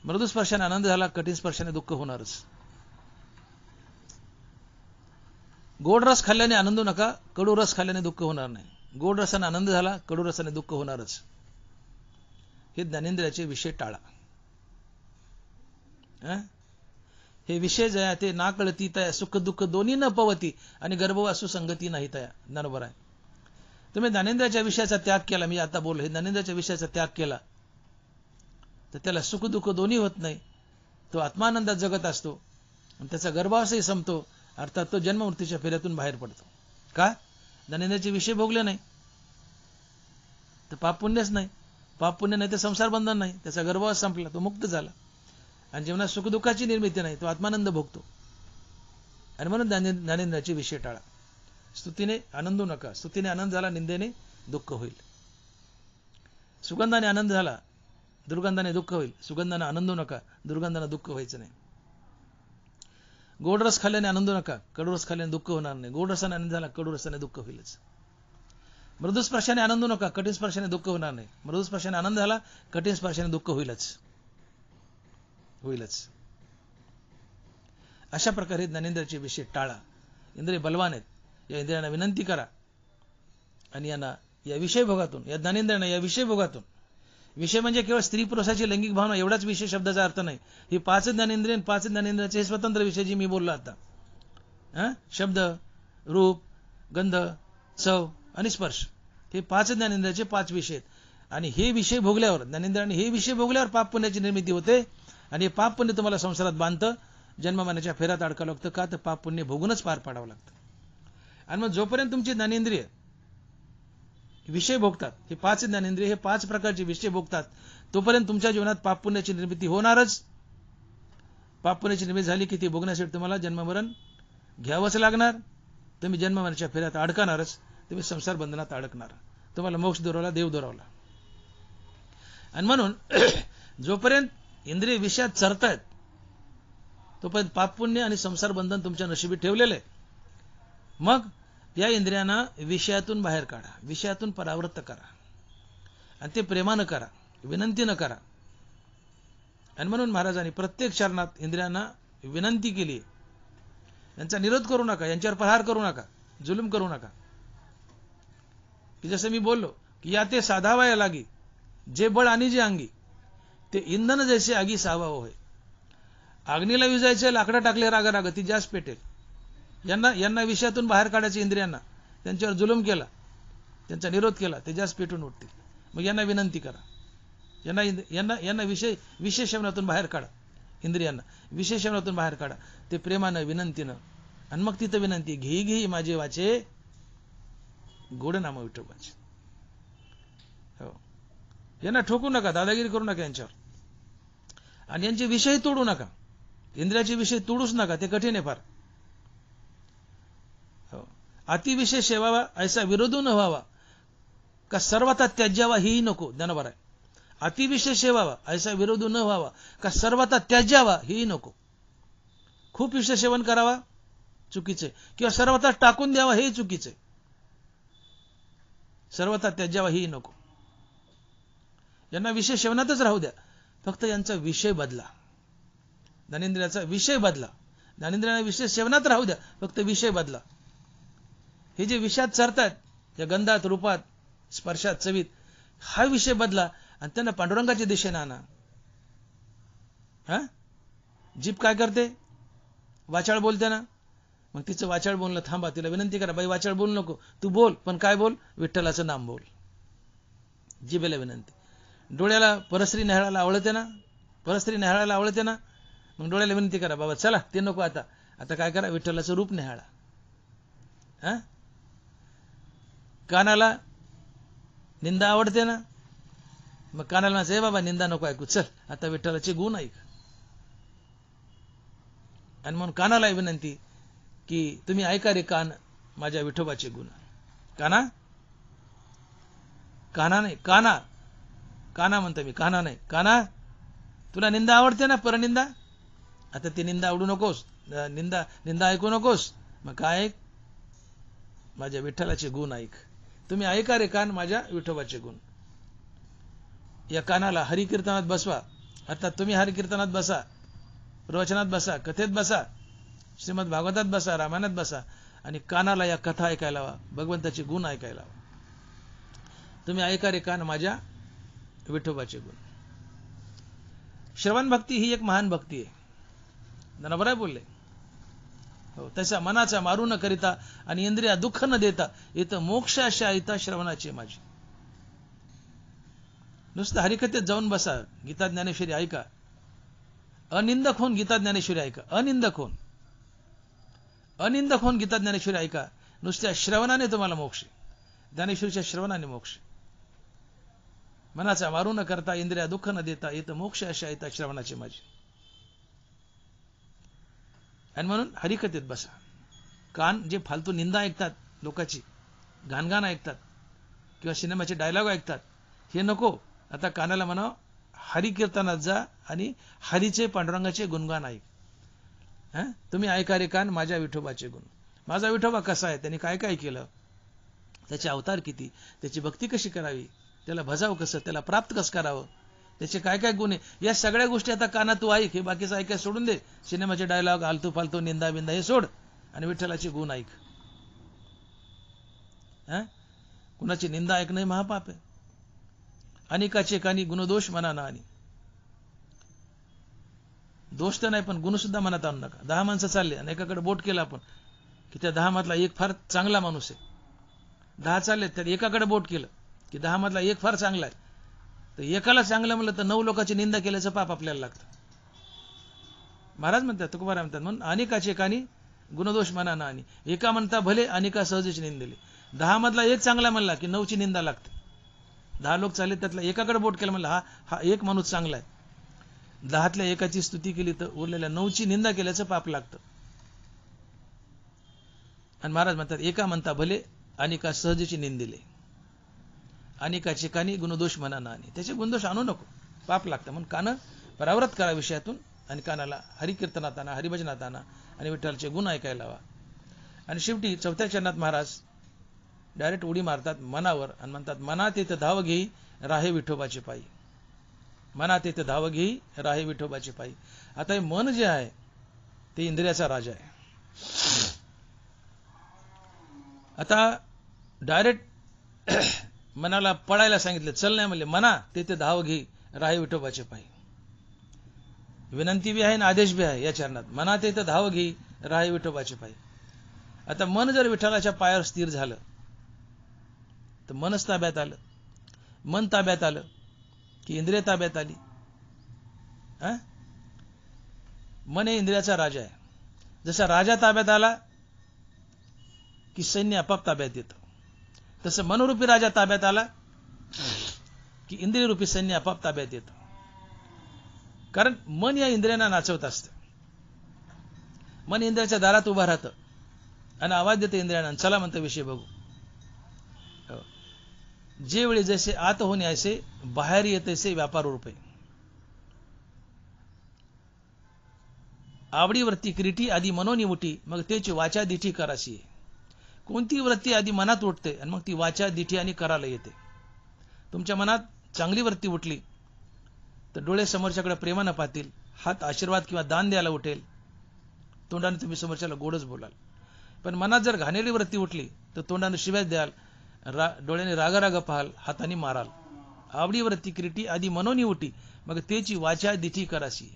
मृदू स्पर्शाने आनंद झाला, कठीण स्पर्शाने दुःख होणारच. गोड रस खाल्ल्याने आनंदू नका, कडू रस खाल्ल्याने दुःख होणार नाही. गोड रसाने आनंद झाला, कडू रसाने दुःख होणारच. हे ज्ञानेंद्रियाचे विषय टाळा. हे विषय जया ते ना कळती तया, सुख दुःख दोन्ही न पवती, आणि गर्भवासू संगती नाही तया. ज्ञानोबर आहे. तुम्ही ज्ञानेंद्रियाच्या विषयाचा त्याग केला, मी आता बोललो, हे ज्ञानेंद्रियाच्या विषयाचा त्याग केला तर त्याला सुख दुःख दोन्ही होत नाही. तो आत्मानंदात जगत असतो आणि त्याचा गर्भावासही संपतो. अर्थात तो जन्ममृत्यूच्या फेऱ्यातून बाहेर पडतो. का? ज्ञानेंद्रियाचे विषय भोगले नाही तर पाप पुण्यच नाही. पाप पुण्य नाही तर संसार बंधन नाही. त्याचा गर्भवास संपला, तो मुक्त झाला. आणि जीवनात सुखदुःखाची निर्मिती नाही, तो आत्मानंद भोगतो. आणि म्हणून ज्ञानेंद्रियाचे विषय टाळा. स्तुतीने आनंदू नका, स्तुतीने आनंद झाला, निंदेने दुःख होईल. सुगंधाने आनंद झाला, दुर्गंधाने दुःख होईल. सुगंधाने आनंदू नका, दुर्गंधाने दुःख व्हायचं नाही. गोड रस खाल्ल्याने आनंदू नका, कडू रस खाल्ल्याने दुःख होणार नाही. गोड रसाने आनंद झाला, कडू रसाने दुःख होईलच. मृदू स्पर्शाने आनंदू नका, कठीण स्पर्शाने दुःख होणार नाही. मृदू स्पर्शाने आनंद झाला, कठीण स्पर्शाने दुःख होईलच. अशा प्रकारे ज्ञानेंद्रियाचे विषय टाळा. इंद्रिय बलवान आहेत, या इंद्रियांना विनंती करा आणि यांना या विषय भोगातून, या ज्ञानेंद्रियांना या विषय भोगातून, विषय म्हणजे केवळ स्त्री पुरुषाची लैंगिक भावना एवढाच विषय शब्दाचा अर्थ नाही. ही 5 ज्ञानेंद्रिय, 5 ज्ञानेंद्रियाचे स्वतंत्र विषय जी मी बोललो आता, शब्द, रूप, गंध, चव आणि स्पर्श, हे 5 ज्ञानेंद्रियाचे 5 विषय आहेत. आणि हे विषय भोगल्यावर, ज्ञानेंद्रियाने हे विषय भोगल्यावर पाप पुण्याची निर्मिती होते. आणि हे पाप पुण्य तुम्हाला संसारात बांधतं, जन्ममानाच्या फेऱ्यात अडकावं लागतं. का? तर पाप पुण्य भोगूनच पार पाडावं लागतं. आणि मग जोपर्यंत तुमची ज्ञानेंद्रिय विषय भोगतात, हे 5 ज्ञानेंद्रिय हे 5 प्रकारचे विषय भोगतात, तोपर्यंत तुमच्या जीवनात पाप पुण्याची निर्मिती होणारच. पाप पुण्याची निर्मिती झाली की ती भोगण्यासाठी तुम्हाला जन्ममरण घ्यावंच लागणार. तुम्ही जन्ममरणाच्या फेऱ्यात अडकणारच. तुम्ही संसार बंधनात अडकणार. तुम्हाला मोक्ष दुरावला, देव दुरावला. आणि म्हणून जोपर्यंत इंद्रिय विषयात चरतायत तोपर्यंत पाप पुण्य आणि संसार बंधन तुमच्या नशिबी ठेवलेलं आहे. मग या इंद्रियांना विषयातून बाहेर काढा, विषयातून परावृत्त करा, आणि ते प्रेमानं करा, विनंतीनं करा. आणि म्हणून महाराजांनी प्रत्येक चरणात इंद्रियांना विनंती केली. यांचा निरोध करू नका, यांच्यावर प्रहार करू नका, जुलूम करू नका. की जसं मी बोललो की या ते साधावाया लागी, जे बळ आणि जे अंगी, ते इंधन जैसे आगी सावावं होय. अग्नीला विजायचे, लाकडं टाकले रागा राग, ती जास्त पेटेल. यांना विषयातून बाहेर काढायचे, इंद्रियांना त्यांच्यावर जुलूम केला, त्यांचा निरोध केला, ते जास्त पेटून उठतील. मग यांना विनंती करा, यांना विषय सेवनातून बाहेर काढा. इंद्रियांना विषय सेवनातून बाहेर काढा, ते प्रेमानं, विनंतीनं. आणि मग तिथं विनंती, घे घे माझे वाचे, गोड नाम विठोबाचे. हो, यांना ठोकू नका, दादागिरी करू नका यांच्यावर. आणि यांचे विषय तोडू नका, इंद्रियाचे विषय तोडूच नका, ते कठीण आहे फार. अतिविषय सेवावा, ऐसा विरोध न व्हावा, का सर्वथा त्याज्यावा, हेही नको. ज्ञानोबर आहे. अतिविषय सेवावा ऐसा विरोध न व्हावा, का सर्वथा त्याज्यावा हेही नको. खूप विषय सेवन करावा चुकीचे, किंवा सर्वथा टाकून द्यावा हेही चुकीचे. सर्वथा त्याज्यावा हेही नको. यांना विषय सेवनातच राहू द्या, फक्त यांचा विषय बदला. ज्ञानेंद्रियाचा विषय बदला. ज्ञानेंद्रियांना विषय सेवनात राहू द्या, फक्त विषय बदला. हे जे विषयात चरतात, या गंधात, रूपात, स्पर्शात, चवीत, हा विषय बदला आणि त्यांना पांडुरंगाच्या दिशेने आणा. जीभ काय करते? वाचाळ बोलते ना. मग तिचं वाचाळ बोलणं थांबा, तिला विनंती करा, बाई वाचाळ बोलू नको, तू बोल, पण काय बोल? विठ्ठलाचं नाम बोल. जिभेला विनंती. डोळ्याला परस्त्री न्याहाळायला आवडते ना, परस्त्री न्याहाळायला आवडते ना, मग डोळ्याला विनंती करा, बाबा चला ते नको, आता काय करा? विठ्ठलाचं रूप न्याहाळा. कानाला निंदा आवडते ना, मग कानाला म्हणायचं, बाबा निंदा नको ऐकू, चल आता विठ्ठलाचे गुण ऐक. आणि म्हणून कानाला विनंती की तुम्ही ऐका रे कान माझ्या विठोबाचे गुण. काना काना नाही, काना काना म्हणतो मी, काना नाही. काना, तुला निंदा आवडते ना, परनिंदा, आता ती निंदा आवडू नकोस, निंदा ऐकू नकोस. मग काय ऐक? माझ्या विठ्ठलाचे गुण ऐक. तुम्ही ऐका रे कान माझ्या विठोबाचे गुण. या कानाला हरिकीर्तनात बसवा. अर्थात तुम्ही हरिकीर्तनात बसा, प्रवचनात बसा, कथेत बसा, श्रीमद भागवतात बसा, रामायणात बसा, आणि कानाला या कथा ऐकायला हवा, भगवंताचे गुण ऐकायला हवा. तुम्ही ऐका रे कान माझ्या विठोबाचे गुण. श्रवण भक्ती ही एक महान भक्ती आहे. बरोबर बोलले हो. तसा मनाचा मारू न करिता आणि इंद्रिया दुःख न देता इथं मोक्ष अशा इथं श्रवणाची माझी. नुसतं हरिकथेत जाऊन बसा, गीता ज्ञानेश्वरी ऐका, अनिंदक होऊन गीता ज्ञानेश्वरी ऐका, अनिंदक होऊन गीता ज्ञानेश्वरी ऐका. नुसत्या श्रवणाने तुम्हाला मोक्ष, ज्ञानेश्वरीच्या श्रवणाने मोक्ष. मनाचा मारू न करता इंद्रिया दुःख न देता इथं मोक्ष अशा इथं श्रवणाची माझी. आणि म्हणून हरिकथेत बसा. कान जे फालतू निंदा ऐकतात, लोकांची घाणघाण ऐकतात, किंवा सिनेमाचे डायलॉग ऐकतात, हे नको. आता कानाला म्हणा हरिकीर्तनात जा आणि हरीचे पांडुरंगाचे गुणगान ऐक. तुम्ही ऐका रे कान माझ्या विठोबाचे गुण. माझा विठोबा कसा आहे, त्यांनी काय काय केलं, त्याचे अवतार किती, त्याची भक्ती कशी करावी, त्याला भजावं कसं, त्याला प्राप्त कसं करावं, त्याचे काय काय गुण आहे, या सगळ्या गोष्टी आता कानात तू ऐक. हे बाकीचं ऐकाय सोडून दे. सिनेमाचे डायलॉग, आलतू फालतू निंदा बिंदा हे सोड आणि विठ्ठलाचे गुण ऐक. कुणाची निंदा ऐकणं महापाप आहे. अनेकाचे कानी गुणदोष मना ना आणि. दोष तर नाही, पण गुण सुद्धा मनात आणू नका. 10 माणसं चालले आणि एकाकडे बोट केलं आपण की त्या 10 मधला एक फार चांगला माणूस आहे. 10 चालले, तर एकाकडे बोट केलं की 10 मधला एक फार चांगला आहे. तर एकाला चांगलं म्हणलं तर 9 लोकांची निंदा केल्याचं पाप आपल्याला लागतं. महाराज म्हणतात, तुकोबाराय म्हणतात, म्हणून अनेकाचे कानी गुणदोष मना ना आणि. एका म्हणता भले, अनेका सहजच निंदिले. 10 मधला एक चांगला म्हणला की 9ची निंदा लागते. 10 लोक चालले, त्यातला एकाकडे बोट केलं म्हणलं हा एक माणूस चांगला आहे. 10तल्या एकाची स्तुती केली तर उरलेल्या 9ची निंदा केल्याचं पाप लागतं. आणि महाराज म्हणतात, एका म्हणता भले, अनेका सहजची निंदिले. अनेकाचे कानी गुणदोष म्हणा ना आणि. त्याचे गुणदोष आणू नको, पाप लागतं. म्हणून कानं परावृत्त करा विषयातून आणि कानाला हरिकीर्तनात आणा, हरिभजनात आणा आणि विठ्ठलचे गुण ऐकायला हवा. आणि शेवटी 4थ्या चरणात महाराज डायरेक्ट उडी मारतात मनावर आणि म्हणतात, मनात येथे धाव घेई राहे विठोबाचे पायी. मनात येथे धाव घेई राहे विठोबाचे पायी. आता हे मन जे आहे ते इंद्रियाचा राजा आहे. आता डायरेक्ट मनाला पळायला सांगितलं, चल नाही म्हणले, मना तेथे धाव घेई राहे विठोबाचे पायी. विनंती बी आहे आणि आदेश बी आहे या चरणात. मना तेथे धाव घेई राहे विठोबाचे पायी. आता मन जर विठ्ठलाच्या पायावर स्थिर झालं तर मनच ताब्यात आलं. मन ताब्यात आलं की इंद्रिय ताब्यात आली. मन हे इंद्रियाचा राजा आहे. जसा राजा ताब्यात आला की सैन्य आपाप ताब्यात येतं, तसं मनोरूपी राजा ताब्यात आला की इंद्रियरूपी सैन्य आपाप ताब्यात येतं. कारण मन या इंद्रियांना नाचवत असतं. मन इंद्रियाच्या दारात उभा राहतं आणि आवाज देतं इंद्रियांना, चला म्हणतं विषय बघू. जे वेळी जैसे आत होणे ऐसे बाहेर येतैसे व्यापार रूपे. आवडी वृत्ती क्रीटी आधी मनोनी उठी मग त्याची वाचा दिठी कराशी. कोणती वृत्ती आधी मनात उठते आणि मग ती वाचा दिठी आणि कराला येते. तुमच्या मनात चांगली वृत्ती उठली तर डोळे समोरच्याकडे प्रेमानं पाहतील, हात आशीर्वाद किंवा दान द्यायला उठेल, तोंडाने तुम्ही समोरच्याला गोडच बोलाल. पण मनात जर घाणेरडी वृत्ती उठली तर तोंडाने शिव्याच द्याल, डोळ्याने राग पाहाल, हाताने माराल. आवडी वृत्ती क्रीटी आधी मनोनी उठी मग त्याची वाचा दिठी कराशी.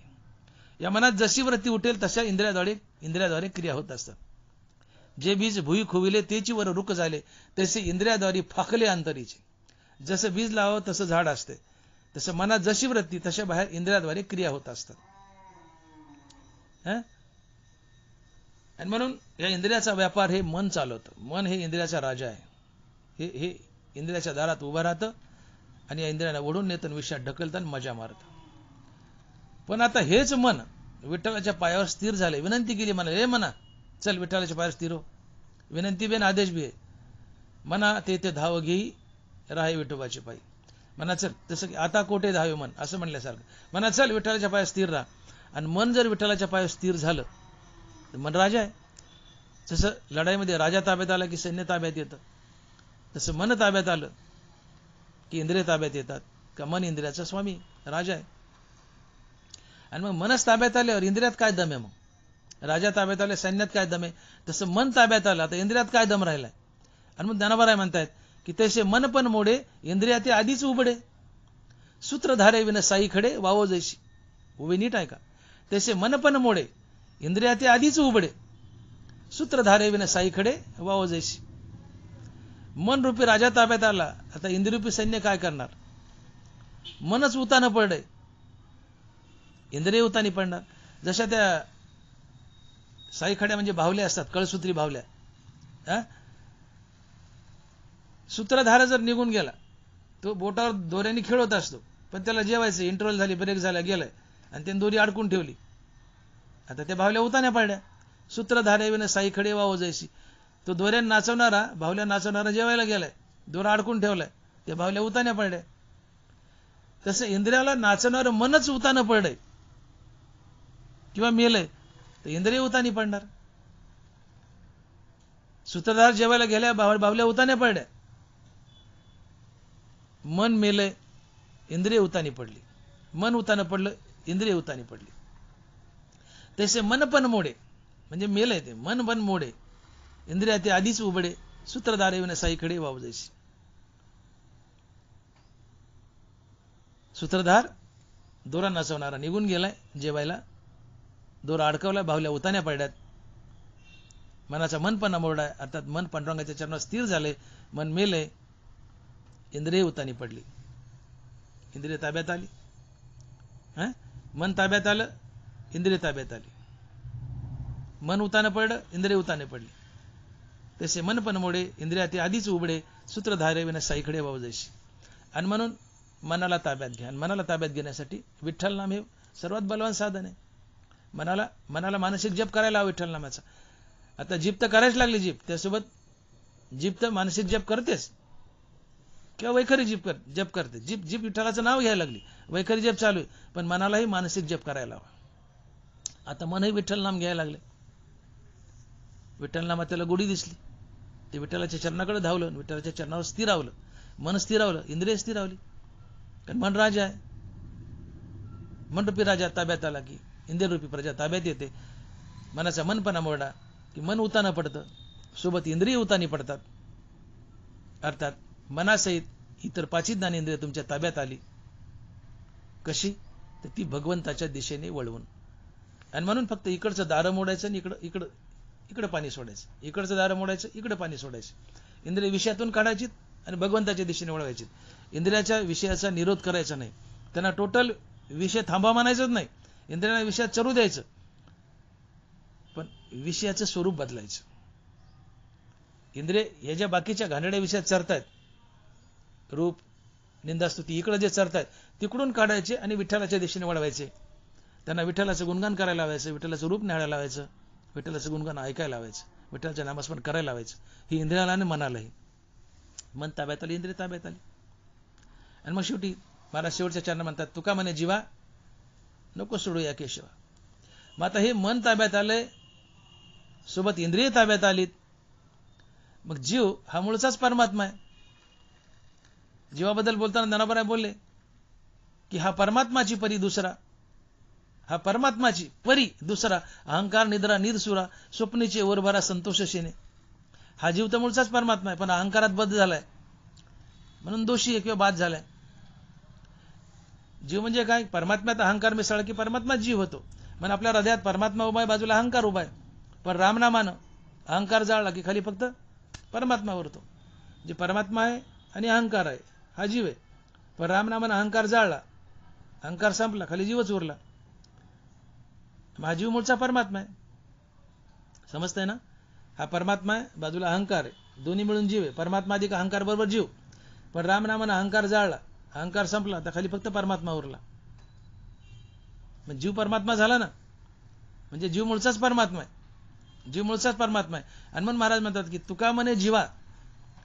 या मनात जशी वृत्ती उठेल तशा इंद्रियाद्वारे क्रिया होत असतात. जे बीज भुई खुविले तेची वर रुक झाले तसे इंद्रियाद्वारे फाकले अंतरीचे. जसं बीज लावावं तसं झाड असते, तसं मनात जशी वृत्ती तशा बाहेर इंद्रियाद्वारे क्रिया होत असतात. आणि म्हणून या इंद्रियाचा व्यापार हे मन चालवतं. मन हे इंद्रियाचा राजा आहे. हे इंद्रियाच्या दारात उभं राहतं आणि या इंद्रियाला ओढून नेतं, विषयात ढकलतं आणि मजा मारतं. पण आता हेच मन विठ्ठलाच्या पायावर स्थिर झाले. विनंती केली मला, हे म्हणा चल विठ्ठलाच्या पायावर स्थिर हो. विनंती बेन आदेश बी आहे. म्हणा ते धाव घेई राहे विठोबाचे पायी. म्हणा चल, तसं की आता कोठे धावे मन असं म्हणल्यासारखं. म्हणा चल विठ्ठलाच्या पायावर स्थिर राहा. आणि मन जर विठ्ठलाच्या पायावर स्थिर झालं तर मन राजा आहे. जसं लढाईमध्ये राजा ताब्यात आला की सैन्य ताब्यात येतं, तसं मन ताब्यात आलं की इंद्रिय ताब्यात येतात. का मन इंद्रियाचा स्वामी राजा आहे. आणि मग मनच ताब्यात आल्यावर इंद्रियात काय दम आहे? मग राजा ताब्यात आले, सैन्यात काय दम आहे? तसं मन ताब्यात आलं, आता इंद्रियात काय दम राहिलाय? आणि मग ज्ञानोबा म्हणतायत की तसे मन पण मोडे इंद्रिया ते आधीच उबडे. सूत्रधारे विन साई खडे वावो जैशी. उभे नीट आहे का? तसे मन पण मोडे इंद्रिया ते आधीच उबडे. सूत्रधारे विन साई खडे वावो जैशी. मन रूपी राजा ताब्यात आला, आता इंद्रियरूपी सैन्य काय करणार? मनच उतानं पडलंय, इंद्रिय उतानी पडणार. जशा त्या साईखड्या म्हणजे बाहुल्या असतात, कळसूत्री बाहुल्या. सूत्रधार जर निघून गेला, तो बोटावर दोऱ्याने खेळत असतो, पण त्याला जेवायचं, इंटरव्हल झाली, ब्रेक झाला, गेलाय आणि त्याने दोरी अडकून ठेवली. आता त्या बाहुल्या उतान्या पडल्या. सूत्रधारे विन साईखडे वावो जैसी. तो दोऱ्याने नाचवणारा, बाहुल्या नाचवणारा जेवायला गेलाय, दोरा अडकून ठेवलाय, त्या बाहुल्या उतान्या पडल्या. तसं इंद्रियाला नाचवणारं मनच उतानं पडलंय किंवा मेलय तर इंद्रिय उतानी पडणार. सूत्रधार जेवायला गेल्या, बाहुल्या उताने पडल्या. मन मेलय, इंद्रिय उतानी पडली. मन उतानं पडलं, इंद्रिय उतानी पडली. तसे मन पण मोडे म्हणजे मेलय ते मन पण मोडे इंद्रिया ते आधीच उबडे. सूत्रधार येऊन साईकडे वाव जैसी. सूत्रधार दोरा नाचवणारा निघून गेलाय जेवायला, दोरा अडकवला, बाहुल्या उतान्या पडल्यात. मनाचा मन पण मोडलाय, अर्थात मन पांडुरंगाच्या चरणावर स्थिर झाले, मन मेले, इंद्रिय उतानी पडली, इंद्रिय ताब्यात आली. मन ताब्यात आलं, इंद्रिय ताब्यात आली. मन उतानं पडलं, इंद्रिय उताने पडली. तसे मन पण मोडे इंद्रिया ते आधीच उबडे. सूत्रधारे विना साईकडे वाव जैशी. आणि म्हणून मनाला ताब्यात घ्या. आणि मनाला ताब्यात घेण्यासाठी विठ्ठल नाम हे सर्वात बलवान साधन आहे. मनाला मानसिक जप करायला हवा विठ्ठल नामाचा. आता जीप तर करायच लागली, त्यासोबत जीप तर मानसिक जप करतेच किंवा वैखरी जप करते. जीप विठ्ठलाचं नाव घ्यायला लागली, वैखरी जप चालू आहे, पण मनालाही मानसिक जप करायला हवा. आता मनही विठ्ठल नाम घ्यायला लागले. विठ्ठल नामात त्याला गोडी दिसली, ते विठ्ठलाच्या चरणाकडे धावलं, विठ्ठलाच्या चरणावर स्थिरावलं, मन स्थिरावलं, इंद्रिय स्थिरावली. कारण मन राजा आहे. मन रूपी राजा ताब्यात आला की इंद्रिय रूपी प्रजा ताब्यात येते. मनाचा मनपणा मोडा की मन उताना पडतं, सोबत इंद्रिय उतानी पडतात. अर्थात मनासहित इतर पाचही ज्ञानेंद्रिय तुमच्या ताब्यात आली. कशी? तर ती भगवंताच्या दिशेने वळवून. आणि म्हणून फक्त इकडचं दार मोडायचं आणि इकडं पाणी सोडायचं, इकडचं दार मोडायचं, इकडं पाणी सोडायचं. इंद्रिय विषयातून काढायची आणि भगवंताच्या दिशेने वळवायची. इंद्रियाच्या विषयाचा निरोध करायचा नाही, त्यांना टोटल विषय थांबा म्हणायचंच नाही, इंद्रियांना विषयात चरू द्यायचं, पण विषयाचं स्वरूप बदलायचं. इंद्रिय हे ज्या बाकीच्या घाणेरड्या विषयात चरतायत, रूप निंदास्तुती इकडे जे चरतायत, तिकडून काढायचे आणि विठ्ठलाच्या दिशेने वळवायचे. त्यांना विठ्ठलाचं गुणगान करायला लावायचं, विठ्ठलाचं रूप न्यायला लावायचं, विठ्ठलाचं गुणगान ऐकायला लावायचं, विठ्ठलाचं नामस्मरण करायला लावायचं. ही इंद्रियाला आणि मनालाही. मन ताब्यात आली, इंद्रिय ताब्यात आली. आणि मग शेवटी महाराज शेवटच्या चरण म्हणतात, तुका म्हणे जीवा नको सोडू या केशवा. मग आता हे मन ताब्यात आलंय, सोबत इंद्रिय ताब्यात आलीत, मग जीव हा मूळचाच परमात्मा आहे. जीवाबद्दल बोलताना ज्ञानोबा बोलले की हा परमात्माची परी दुसरा, हा परमात्माची परी दुसरा, अहंकार निद्रा निरसुरा स्वप्नीचे वरभरा संतोष शेने. हा जीव तर मूळचाच परमात्मा आहे, पण अहंकारात बद्ध झालाय म्हणून दोषी आहे किंवा बाद झालाय. जीव म्हणजे काय? परमात्म्यात अहंकार मिसळला की परमात्मा जीव होतो. म्हणून आपल्या हृदयात परमात्मा उभा आहे, बाजूला अहंकार उभा आहे. पण रामनामानं अहंकार जाळला की खाली फक्त परमात्मा उरतो. जे परमात्मा आहे आणि अहंकार आहे हा जीव आहे. पण रामनामानं अहंकार जाळला, अहंकार संपला, खाली जीवच उरला. हा जीव मूळचा परमात्मा आहे. समजतंय ना? हा परमात्मा आहे, बाजूला अहंकार आहे, दोन्ही मिळून जीव आहे. परमात्मा अधिक अहंकार बरोबर जीव. पण रामनामानं अहंकार जाळला, अहंकार संपला, तर खाली फक्त परमात्मा उरला. जीव परमात्मा झाला ना, म्हणजे जीव मूळचाच परमात्मा आहे. जीव मूळचाच परमात्मा आहे. आणि म्हणून महाराज म्हणतात की तुका म्हणे जीवा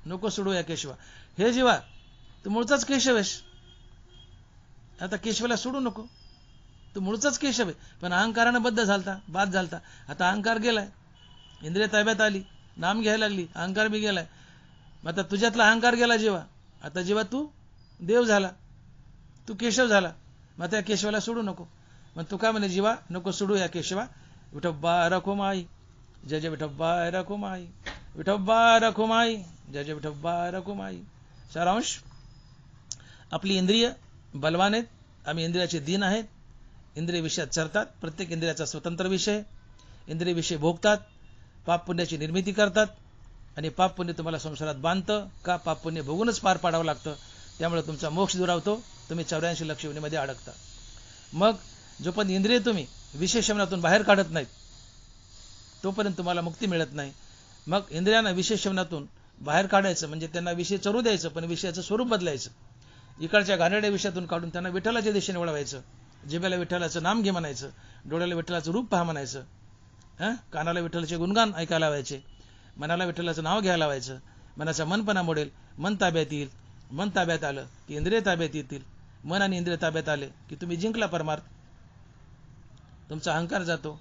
नको सोडू या केशवा. हे जीवा तू मूळचाच केशव आहेस, आता केशवाला सोडू नको. तू मूळचाच केशव आहे, पण अहंकारानं बद्ध झालता, बाद झालता. आता अहंकार गेलाय, इंद्रिय ताब्यात आली, नाम घ्यायला लागली, अहंकार बी गेलाय. मग आता तुझ्यातला अहंकार गेला जेव्हा, आता जेव्हा तू देव झाला, तू केशव झाला, मग त्या केशवाला सोडू नको. मग तुका म्हणे जीवा नको सोडू या केशवा. विठोबा रखुमाई, जय जय विठोबा रखुमाई, विठोबा रखुमाई, जय जय विठोबा रखुमाई. सारांश, आपली इंद्रिय बलवान आहेत, आम्ही इंद्रियाचे दीन आहेत. इंद्रिय विषयात चरतात, प्रत्येक इंद्रियाचा स्वतंत्र विषय. इंद्रिय विषय भोगतात, पाप पुण्याची निर्मिती करतात, आणि पाप पुण्य तुम्हाला संसारात बांधतं का? पाप पुण्य भोगूनच पार पाडावं लागतं. त्यामुळे तुमचा मोक्ष दुरावतो, तुम्ही 84 लक्ष योनीमध्ये अडकता. मग जोपर्यंत इंद्रिय तुम्ही विषय शमनातून बाहेर काढत नाहीत तोपर्यंत तुम्हाला मुक्ती मिळत नाही. मग इंद्रियांना विषय शमनातून बाहेर काढायचं म्हणजे त्यांना विषय चरू द्यायचं, पण विषयाचं स्वरूप बदलायचं. इकडच्या घाणेरड्या विषयातून काढून त्यांना विठ्ठलाच्या दिशेने वळवायचं. जिभेला विठ्ठलाचं नाम घे म्हणायचं, डोळ्याला विठ्ठलाचं रूप पहा म्हणायचं, कानाला विठ्ठलाचे गुणगान ऐकायला लावायचे, मनाला विठ्ठलाचं नाव घ्यायला लावायचं. मनाचा मनपणा मोडेल, मन ताब्यात येईल. मन ताब्यात आलं की इंद्रिय ताब्यात येतील. मन आणि इंद्रिय ताब्यात आले की तुम्ही जिंकला परमार्थ. तुमचा अहंकार जातो,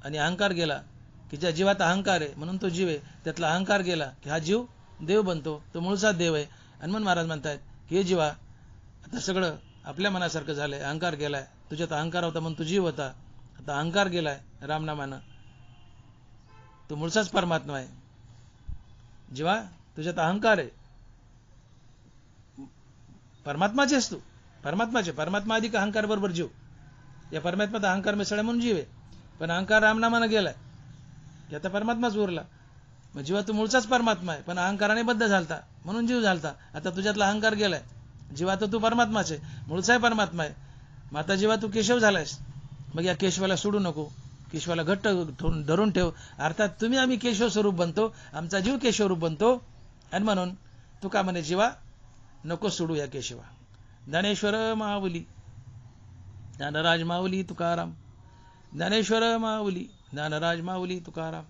आणि अहंकार गेला की ज्या जीवात अहंकार आहे म्हणून तो जीव आहे, त्यातला अहंकार गेला की हा जीव देव बनतो, तो मूळचा देव आहे. आणि म्हणून महाराज म्हणतात की हे जीवा आता सगळं आपल्या मनासारखं झालंय, अहंकार गेलाय. तुझ्यात अहंकार होता म्हणून तू जीव होता, आता अहंकार गेलाय रामनामानं, तो मूळचाच परमात्मा आहे. जीवा तुझ्यात अहंकार आहे, परमात्माचेच तू, परमात्माचे. परमात्मा अधिक अहंकार बरोबर जीव. या परमात्म्यात अहंकार मिसळला म्हणून जीव आहे, पण अहंकार रामनामानं गेलाय की आता परमात्माच उरला. मग जीवा तू मूळचाच परमात्मा आहे, पण अहंकाराने बद्ध झालता म्हणून जीव झालता. आता तुझ्यातला अहंकार गेलाय, जीवा तर तू परमात्माच आहे, मूळचा आहे परमात्मा आहे. मग आता जीवा तू केशव झालायस, मग या केशवाला सोडू नको, केशवाला घट्ट धरून ठेव. अर्थात तुम्ही आम्ही केशव स्वरूप बनतो, आमचा जीव केशव रूप बनतो. आणि म्हणून तुका म्हणे जीवा नको सोडू या केशवा. ज्ञानेश्वर माऊली, ज्ञानराज माऊली तुकाराम, ज्ञानेश्वर माऊली, ज्ञानराज माऊली तुकाराम.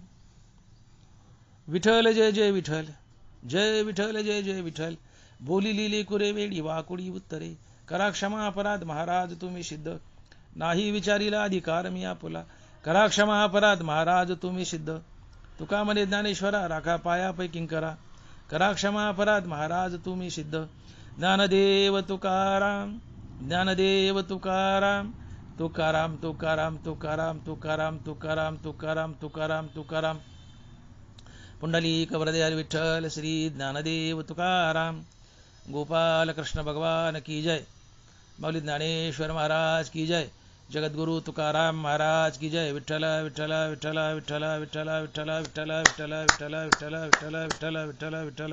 विठ्ठल जय जय विठ्ठल, जय विठ्ठल जय जय विठ्ठल. बोली लिली कुरे वेडी वाकुडी उत्तरे, करा क्षमा अपराध महाराज तुम्ही सिद्ध. नाही विचारीला अधिकार मी आपुला, करा क्षमा अपराध महाराज तुम्ही सिद्ध. तुका म्हणे ज्ञानेश्वरा राखा पायापै किंकरा, करा क्षमा अपराध महाराज तुम्ही सिद्ध. ज्ञानदेव तुकाराम, ज्ञानदेव तुकाराम, तुकाराम तुकाराम तुकाराम तुकाराम तुकाराम तुकाराम तुकाराम तुकाराम. पुंडलिक वरदयाल विठ्ठल श्री ज्ञानदेव तुकाराम. गोपाल कृष्ण भगवान की जय. माऊली ज्ञानेश्वर महाराज की जय. जगद्गुरु तुकाराम महाराज की जय. विठ्ठल विठ्ठल विठ्ठल विठ्ठल विठ्ठल विठ्ठल विठ्ठल विठ्ठल विठ्ठल विठ्ठल विठ्ठल विठ्ठल विठ्ठल विठ्ठल.